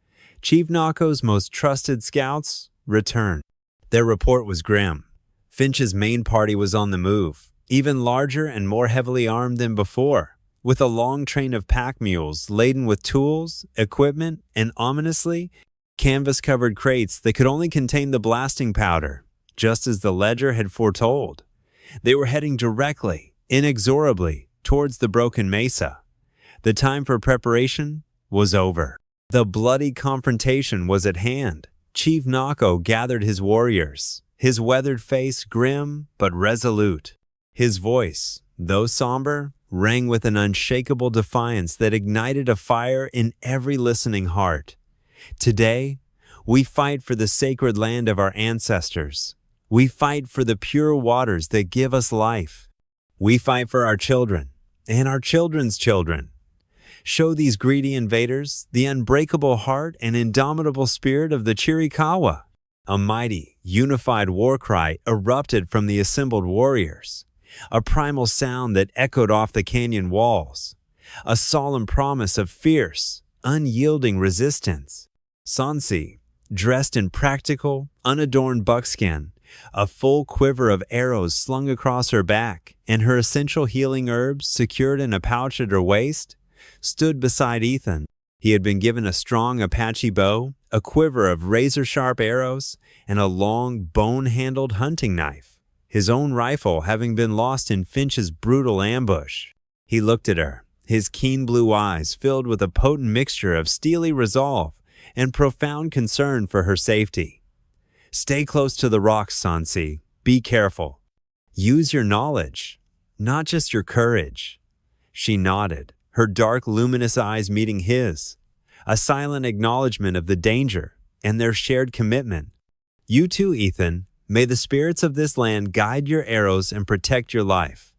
Chief Nako's most trusted scouts returned. Their report was grim. Finch's main party was on the move, even larger and more heavily armed than before, with a long train of pack mules laden with tools, equipment, and ominously, canvas-covered crates that could only contain the blasting powder, just as the ledger had foretold. They were heading directly, inexorably, towards the broken mesa. The time for preparation was over. The bloody confrontation was at hand. Chief Nako gathered his warriors, his weathered face grim but resolute. His voice, though somber, rang with an unshakable defiance that ignited a fire in every listening heart. Today, we fight for the sacred land of our ancestors. We fight for the pure waters that give us life. We fight for our children and our children's children. Show these greedy invaders the unbreakable heart and indomitable spirit of the Chiricahua. A mighty, unified war cry erupted from the assembled warriors, a primal sound that echoed off the canyon walls, a solemn promise of fierce, unyielding resistance. Sonsee, dressed in practical, unadorned buckskin, a full quiver of arrows slung across her back, and her essential healing herbs secured in a pouch at her waist, stood beside Ethan. He had been given a strong Apache bow, a quiver of razor-sharp arrows, and a long, bone-handled hunting knife, his own rifle having been lost in Finch's brutal ambush. He looked at her, his keen blue eyes filled with a potent mixture of steely resolve and profound concern for her safety. "Stay close to the rocks, Sonsee. Be careful. Use your knowledge, not just your courage." She nodded, her dark, luminous eyes meeting his, a silent acknowledgement of the danger and their shared commitment. "You too, Ethan. May the spirits of this land guide your arrows and protect your life."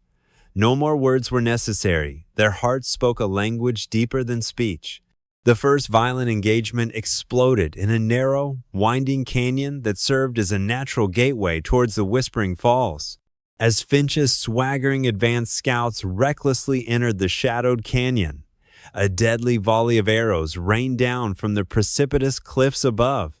No more words were necessary. Their hearts spoke a language deeper than speech. The first violent engagement exploded in a narrow, winding canyon that served as a natural gateway towards the Whispering Falls. As Finch's swaggering advance scouts recklessly entered the shadowed canyon, a deadly volley of arrows rained down from the precipitous cliffs above,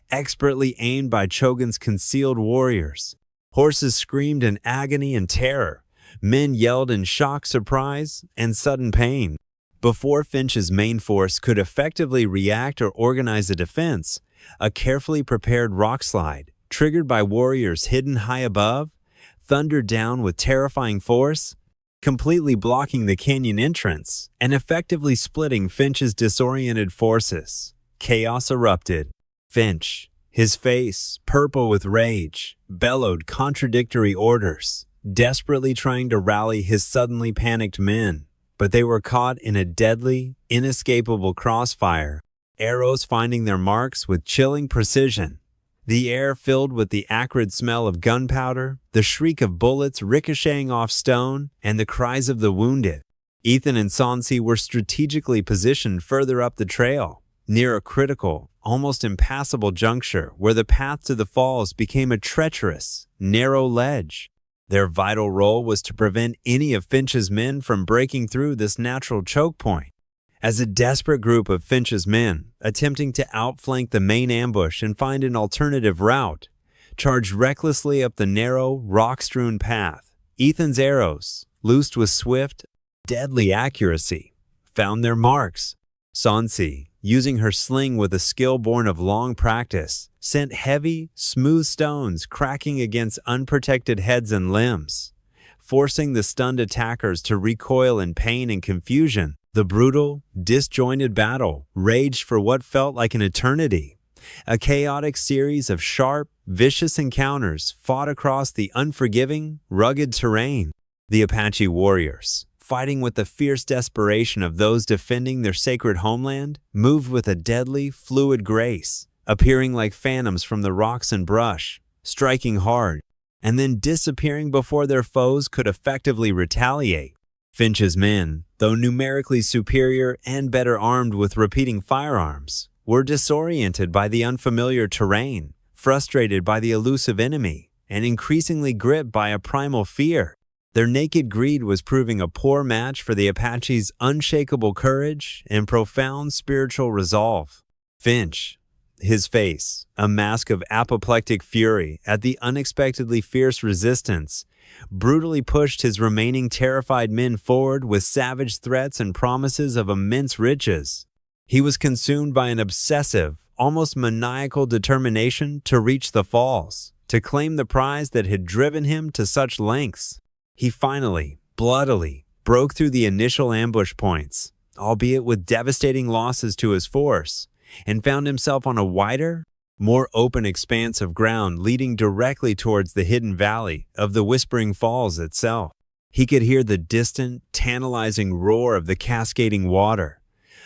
expertly aimed by Chogan's concealed warriors. Horses screamed in agony and terror. Men yelled in shock, surprise, and sudden pain. Before Finch's main force could effectively react or organize a defense, a carefully prepared rockslide, triggered by warriors hidden high above, thundered down with terrifying force, completely blocking the canyon entrance and effectively splitting Finch's disoriented forces. Chaos erupted. Finch, his face purple with rage, bellowed contradictory orders, desperately trying to rally his suddenly panicked men. But they were caught in a deadly, inescapable crossfire, arrows finding their marks with chilling precision. The air filled with the acrid smell of gunpowder, the shriek of bullets ricocheting off stone, and the cries of the wounded. Ethan and Sonsee were strategically positioned further up the trail, near a critical, almost impassable juncture where the path to the falls became a treacherous, narrow ledge. Their vital role was to prevent any of Finch's men from breaking through this natural choke point. As a desperate group of Finch's men, attempting to outflank the main ambush and find an alternative route, charged recklessly up the narrow, rock-strewn path, Ethan's arrows, loosed with swift, deadly accuracy, found their marks. Sonsee, using her sling with a skill born of long practice, sent heavy, smooth stones cracking against unprotected heads and limbs, forcing the stunned attackers to recoil in pain and confusion. The brutal, disjointed battle raged for what felt like an eternity. A chaotic series of sharp, vicious encounters fought across the unforgiving, rugged terrain. The Apache warriors, fighting with the fierce desperation of those defending their sacred homeland, moved with a deadly, fluid grace, appearing like phantoms from the rocks and brush, striking hard, and then disappearing before their foes could effectively retaliate. Finch's men, though numerically superior and better armed with repeating firearms, were disoriented by the unfamiliar terrain, frustrated by the elusive enemy, and increasingly gripped by a primal fear. Their naked greed was proving a poor match for the Apache's unshakable courage and profound spiritual resolve. Finch, his face, a mask of apoplectic fury at the unexpectedly fierce resistance, brutally pushed his remaining terrified men forward with savage threats and promises of immense riches. He was consumed by an obsessive, almost maniacal determination to reach the falls, to claim the prize that had driven him to such lengths. He finally, bloodily, broke through the initial ambush points, albeit with devastating losses to his force, and found himself on a wider, more open expanse of ground leading directly towards the hidden valley of the Whispering Falls itself. He could hear the distant, tantalizing roar of the cascading water,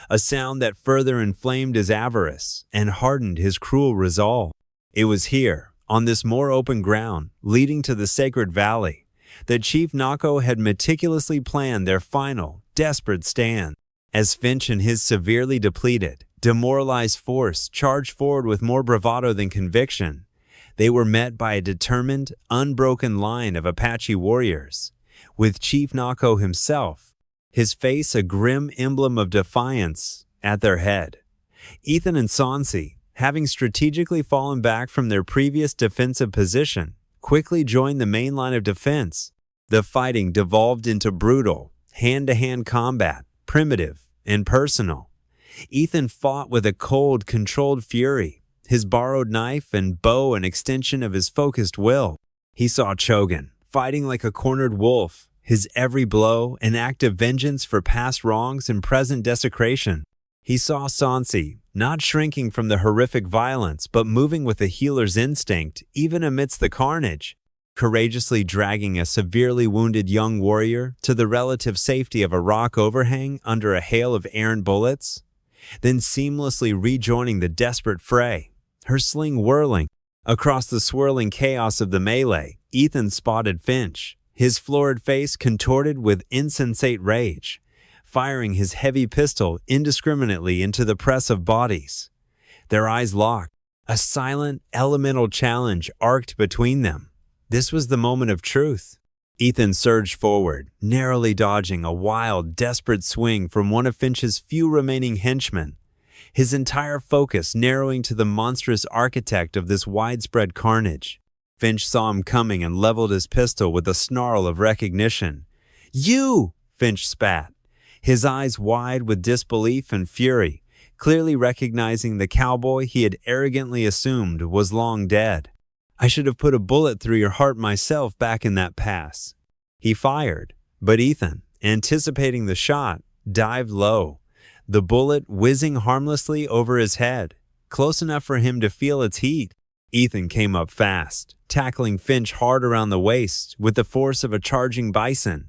a sound that further inflamed his avarice and hardened his cruel resolve. It was here, on this more open ground leading to the sacred valley, that Chief Nako had meticulously planned their final, desperate stand. As Finch and his severely depleted, demoralized force charged forward with more bravado than conviction, they were met by a determined, unbroken line of Apache warriors, with Chief Nako himself, his face a grim emblem of defiance, at their head. Ethan and Sonsee, having strategically fallen back from their previous defensive position, quickly joined the main line of defense. The fighting devolved into brutal, hand-to-hand combat, primitive and personal. Ethan fought with a cold, controlled fury, his borrowed knife and bow an extension of his focused will. He saw Chogan, fighting like a cornered wolf, his every blow an act of vengeance for past wrongs and present desecration. He saw Sonsee, not shrinking from the horrific violence, but moving with a healer's instinct, even amidst the carnage, courageously dragging a severely wounded young warrior to the relative safety of a rock overhang under a hail of errant bullets, then seamlessly rejoining the desperate fray, her sling whirling. Across the swirling chaos of the melee, Ethan spotted Finch, his florid face contorted with insensate rage, firing his heavy pistol indiscriminately into the press of bodies. Their eyes locked, a silent, elemental challenge arced between them. This was the moment of truth. Ethan surged forward, narrowly dodging a wild, desperate swing from one of Finch's few remaining henchmen, his entire focus narrowing to the monstrous architect of this widespread carnage. Finch saw him coming and leveled his pistol with a snarl of recognition. "You!" Finch spat, his eyes wide with disbelief and fury, clearly recognizing the cowboy he had arrogantly assumed was long dead. "I should have put a bullet through your heart myself back in that pass." He fired, but Ethan, anticipating the shot, dived low, the bullet whizzing harmlessly over his head, close enough for him to feel its heat. Ethan came up fast, tackling Finch hard around the waist with the force of a charging bison.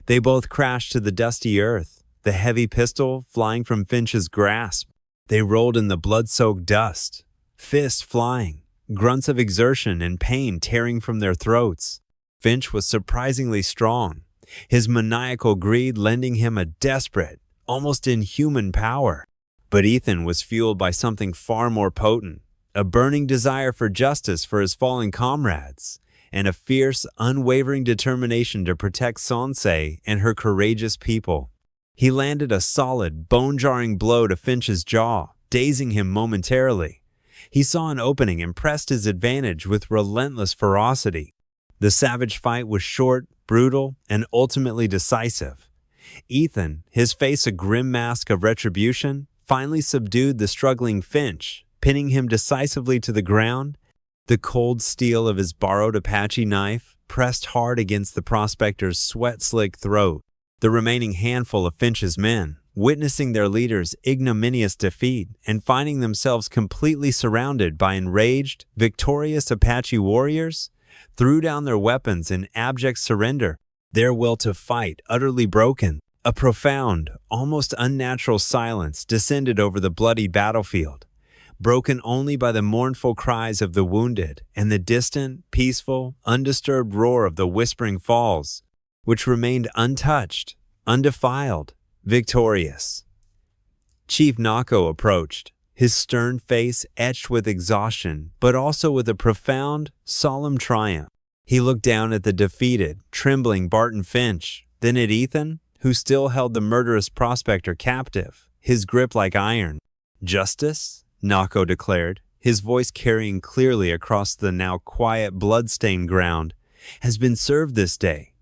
They both crashed to the dusty earth, the heavy pistol flying from Finch's grasp. They rolled in the blood-soaked dust, fists flying, grunts of exertion and pain tearing from their throats. Finch was surprisingly strong, his maniacal greed lending him a desperate, almost inhuman power. But Ethan was fueled by something far more potent, a burning desire for justice for his fallen comrades, and a fierce, unwavering determination to protect Sonsee and her courageous people. He landed a solid, bone-jarring blow to Finch's jaw, dazing him momentarily. He saw an opening and pressed his advantage with relentless ferocity. The savage fight was short, brutal, and ultimately decisive. Ethan, his face a grim mask of retribution, finally subdued the struggling Finch, pinning him decisively to the ground. The cold steel of his borrowed Apache knife pressed hard against the prospector's sweat-slick throat. The remaining handful of Finch's men, witnessing their leader's ignominious defeat and finding themselves completely surrounded by enraged, victorious Apache warriors, threw down their weapons in abject surrender, their will to fight utterly broken. A profound, almost unnatural silence descended over the bloody battlefield, broken only by the mournful cries of the wounded and the distant, peaceful, undisturbed roar of the Whispering Falls, which remained untouched, undefiled, victorious. Chief Nako approached, his stern face etched with exhaustion, but also with a profound, solemn triumph. He looked down at the defeated, trembling Barton Finch, then at Ethan, who still held the murderous prospector captive, his grip like iron. "Justice?" Nako declared, his voice carrying clearly across the now quiet, blood-stained ground, "has been served this day."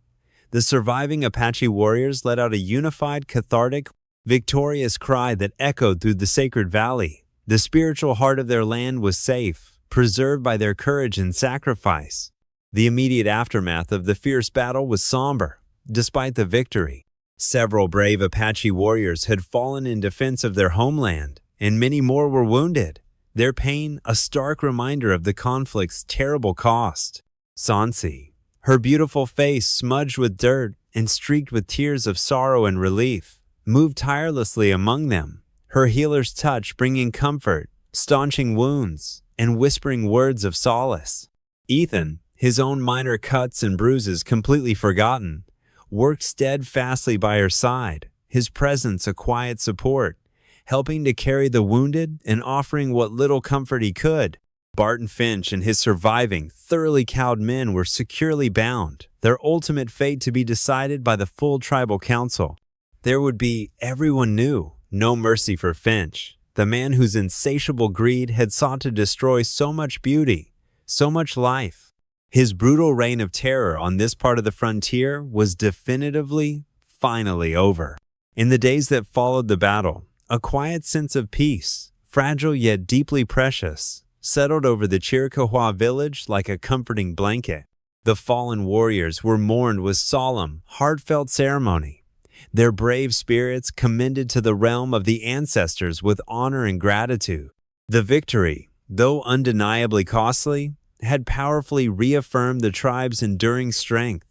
The surviving Apache warriors let out a unified, cathartic, victorious cry that echoed through the sacred valley. The spiritual heart of their land was safe, preserved by their courage and sacrifice. The immediate aftermath of the fierce battle was somber, despite the victory. Several brave Apache warriors had fallen in defense of their homeland, and many more were wounded, their pain a stark reminder of the conflict's terrible cost. Sonsee, her beautiful face smudged with dirt and streaked with tears of sorrow and relief, moved tirelessly among them, her healer's touch bringing comfort, staunching wounds, and whispering words of solace. Ethan, his own minor cuts and bruises completely forgotten, worked steadfastly by her side, his presence a quiet support, helping to carry the wounded and offering what little comfort he could. Barton Finch and his surviving, thoroughly cowed men were securely bound, their ultimate fate to be decided by the full tribal council. There would be, everyone knew, no mercy for Finch, the man whose insatiable greed had sought to destroy so much beauty, so much life. His brutal reign of terror on this part of the frontier was definitively, finally over. In the days that followed the battle, a quiet sense of peace, fragile yet deeply precious, settled over the Chiricahua village like a comforting blanket. The fallen warriors were mourned with solemn, heartfelt ceremony, their brave spirits commended to the realm of the ancestors with honor and gratitude. The victory, though undeniably costly, had powerfully reaffirmed the tribe's enduring strength,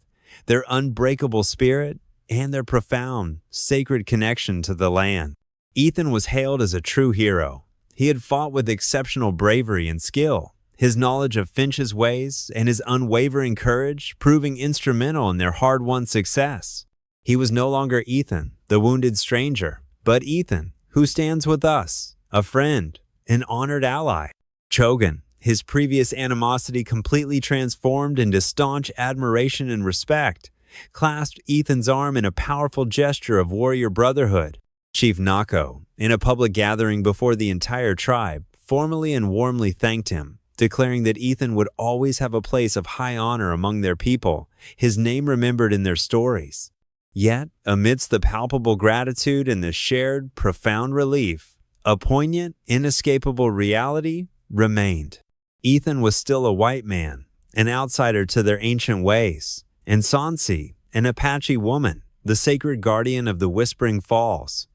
their unbreakable spirit, and their profound, sacred connection to the land. Ethan was hailed as a true hero. He had fought with exceptional bravery and skill, his knowledge of Finch's ways and his unwavering courage proving instrumental in their hard-won success. He was no longer Ethan, the wounded stranger, but Ethan, who stands with us, a friend, an honored ally. Chogan, his previous animosity completely transformed into staunch admiration and respect, clasped Ethan's arm in a powerful gesture of warrior brotherhood. Chief Nako, in a public gathering before the entire tribe, formally and warmly thanked him, declaring that Ethan would always have a place of high honor among their people, his name remembered in their stories. Yet, amidst the palpable gratitude and the shared, profound relief, a poignant, inescapable reality remained. Ethan was still a white man, an outsider to their ancient ways, and Sonsee, an Apache woman, the sacred guardian of the Whispering Falls,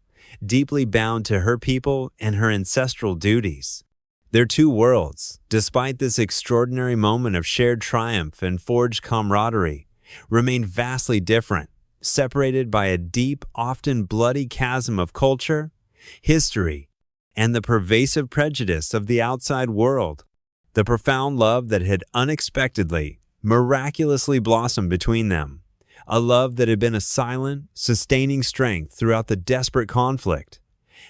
deeply bound to her people and her ancestral duties. Their two worlds, despite this extraordinary moment of shared triumph and forged camaraderie, remained vastly different, separated by a deep, often bloody chasm of culture, history, and the pervasive prejudice of the outside world. The profound love that had unexpectedly, miraculously blossomed between them, a love that had been a silent, sustaining strength throughout the desperate conflict,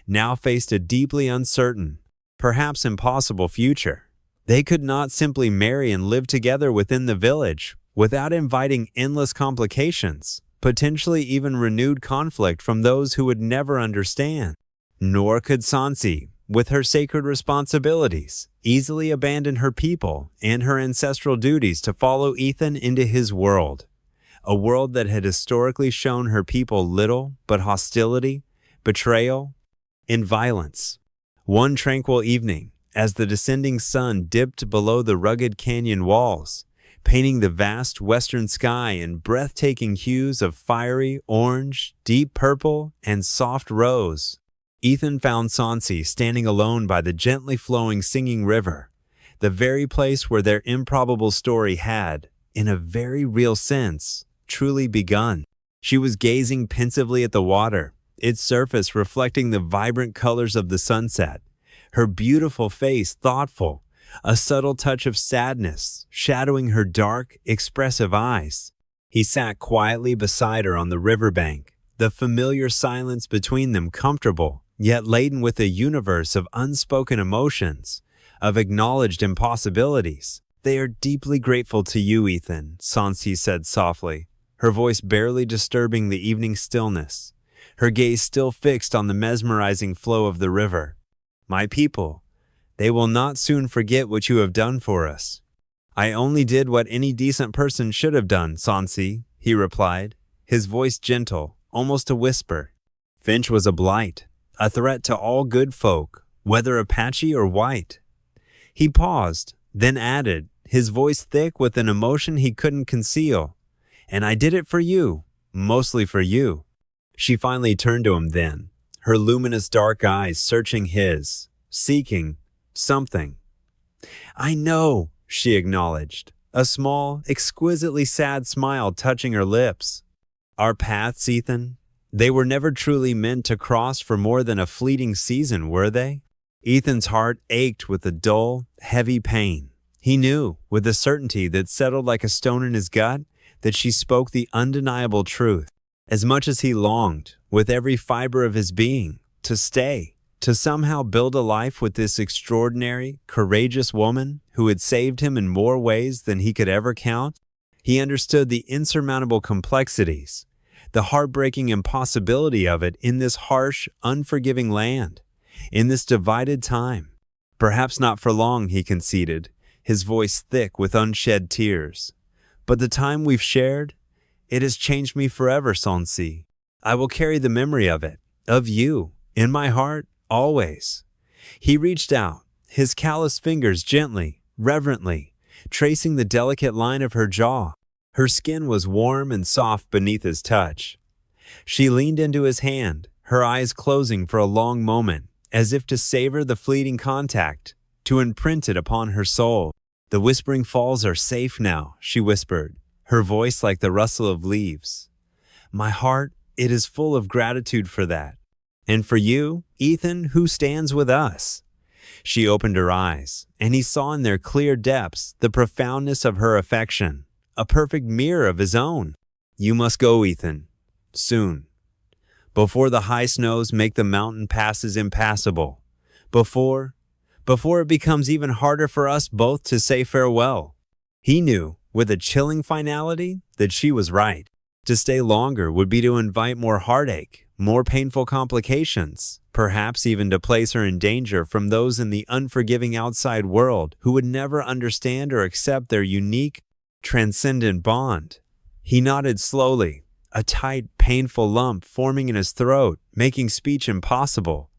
now faced a deeply uncertain, perhaps impossible future. They could not simply marry and live together within the village without inviting endless complications, potentially even renewed conflict from those who would never understand. Nor could Sonsee, with her sacred responsibilities, easily abandon her people and her ancestral duties to follow Ethan into his world, a world that had historically shown her people little but hostility, betrayal, and violence. One tranquil evening, as the descending sun dipped below the rugged canyon walls, painting the vast western sky in breathtaking hues of fiery orange, deep purple, and soft rose, Ethan found Sonsee standing alone by the gently flowing Singing River, the very place where their improbable story had, in a very real sense, truly begun. She was gazing pensively at the water, its surface reflecting the vibrant colors of the sunset, her beautiful face thoughtful, a subtle touch of sadness shadowing her dark, expressive eyes. He sat quietly beside her on the riverbank, the familiar silence between them comfortable, yet laden with a universe of unspoken emotions, of acknowledged impossibilities. "They are deeply grateful to you, Ethan," Sonsee said softly, her voice barely disturbing the evening stillness, her gaze still fixed on the mesmerizing flow of the river. "My people, they will not soon forget what you have done for us." "I only did what any decent person should have done, Sonsee," he replied, his voice gentle, almost a whisper. Finch was a blight, a threat to all good folk, whether Apache or white. He paused, then added, his voice thick with an emotion he couldn't conceal, "And I did it for you, mostly for you." She finally turned to him then, her luminous dark eyes searching his, seeking something. "I know," she acknowledged, a small, exquisitely sad smile touching her lips. "Our paths, Ethan, they were never truly meant to cross for more than a fleeting season, were they?" Ethan's heart ached with a dull, heavy pain. He knew, with a certainty that settled like a stone in his gut, that she spoke the undeniable truth. As much as he longed, with every fiber of his being, to stay, to somehow build a life with this extraordinary, courageous woman who had saved him in more ways than he could ever count, he understood the insurmountable complexities, the heartbreaking impossibility of it in this harsh, unforgiving land, in this divided time. "Perhaps not for long," he conceded, his voice thick with unshed tears. "But the time we've shared, it has changed me forever, Sonsee. I will carry the memory of it, of you, in my heart, always." He reached out, his calloused fingers gently, reverently, tracing the delicate line of her jaw. Her skin was warm and soft beneath his touch. She leaned into his hand, her eyes closing for a long moment, as if to savor the fleeting contact, to imprint it upon her soul. "The Whispering Falls are safe now," she whispered, her voice like the rustle of leaves. "My heart, it is full of gratitude for that. And for you, Ethan, who stands with us." She opened her eyes, and he saw in their clear depths the profoundness of her affection, a perfect mirror of his own. "You must go, Ethan. Soon. Before the high snows make the mountain passes impassable. Before it becomes even harder for us both to say farewell." He knew, with a chilling finality, that she was right. To stay longer would be to invite more heartache, more painful complications, perhaps even to place her in danger from those in the unforgiving outside world who would never understand or accept their unique, transcendent bond. He nodded slowly, a tight, painful lump forming in his throat, making speech impossible.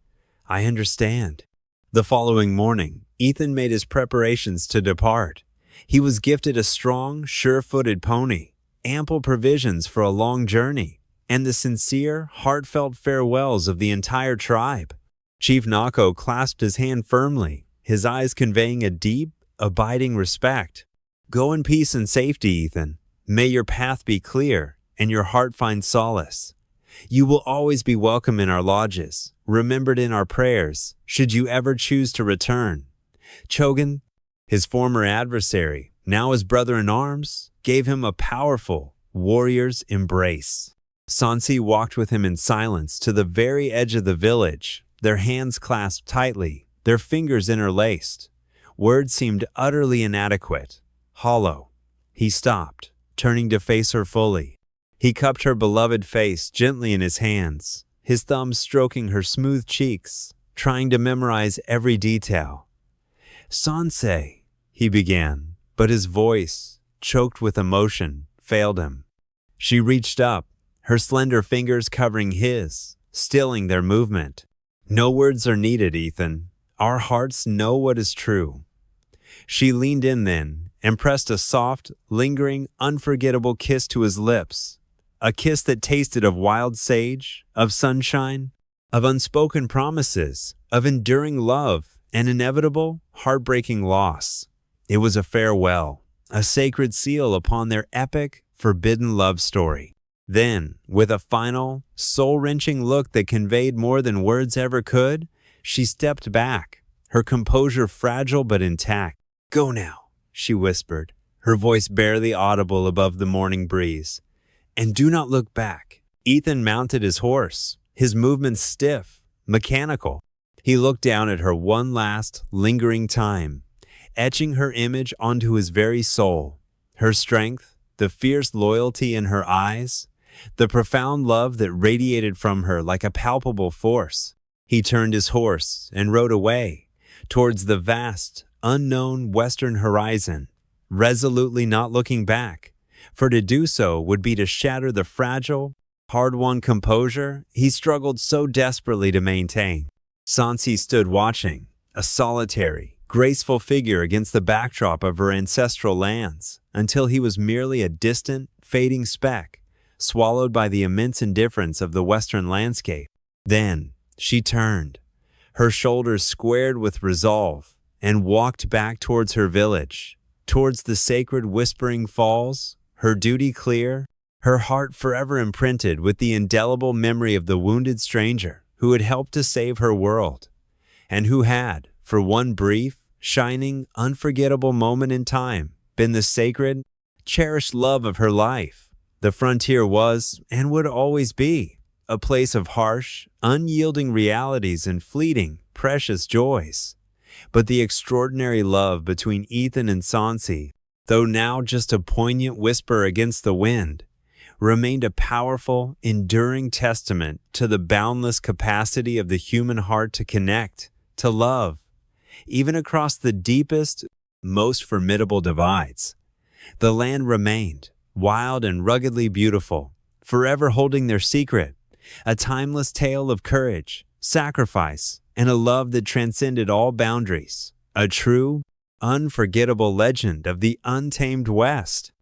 "I understand." The following morning, Ethan made his preparations to depart. He was gifted a strong, sure-footed pony, ample provisions for a long journey, and the sincere, heartfelt farewells of the entire tribe. Chief Nako clasped his hand firmly, his eyes conveying a deep, abiding respect. "Go in peace and safety, Ethan. May your path be clear, and your heart find solace. You will always be welcome in our lodges, remembered in our prayers, should you ever choose to return." Chogan, his former adversary, now his brother in arms, gave him a powerful warrior's embrace. Sonsee walked with him in silence to the very edge of the village, their hands clasped tightly, their fingers interlaced. Words seemed utterly inadequate, hollow. He stopped, turning to face her fully. He cupped her beloved face gently in his hands, his thumbs stroking her smooth cheeks, trying to memorize every detail. "Sonsee," he began, but his voice, choked with emotion, failed him. She reached up, her slender fingers covering his, stilling their movement. "No words are needed, Ethan. Our hearts know what is true." She leaned in then and pressed a soft, lingering, unforgettable kiss to his lips, a kiss that tasted of wild sage, of sunshine, of unspoken promises, of enduring love and inevitable, heartbreaking loss. It was a farewell, a sacred seal upon their epic, forbidden love story. Then, with a final, soul-wrenching look that conveyed more than words ever could, she stepped back, her composure fragile but intact. "Go now," she whispered, her voice barely audible above the morning breeze. "And do not look back." Ethan mounted his horse, his movements stiff, mechanical. He looked down at her one last, lingering time, etching her image onto his very soul. Her strength, the fierce loyalty in her eyes, the profound love that radiated from her like a palpable force. He turned his horse and rode away, towards the vast, unknown western horizon, resolutely not looking back, for to do so would be to shatter the fragile, hard-won composure he struggled so desperately to maintain. Sonsee stood watching, a solitary, graceful figure against the backdrop of her ancestral lands, until he was merely a distant, fading speck, swallowed by the immense indifference of the western landscape. Then she turned, her shoulders squared with resolve, and walked back towards her village, towards the sacred Whispering Falls, her duty clear, her heart forever imprinted with the indelible memory of the wounded stranger who had helped to save her world, and who had, for one brief, shining, unforgettable moment in time, been the sacred, cherished love of her life. The frontier was, and would always be, a place of harsh, unyielding realities and fleeting, precious joys. But the extraordinary love between Ethan and Sonsee, though now just a poignant whisper against the wind, remained a powerful, enduring testament to the boundless capacity of the human heart to connect, to love, even across the deepest, most formidable divides. The land remained, wild and ruggedly beautiful, forever holding their secret, a timeless tale of courage, sacrifice, and a love that transcended all boundaries, a true, unforgettable legend of the untamed West.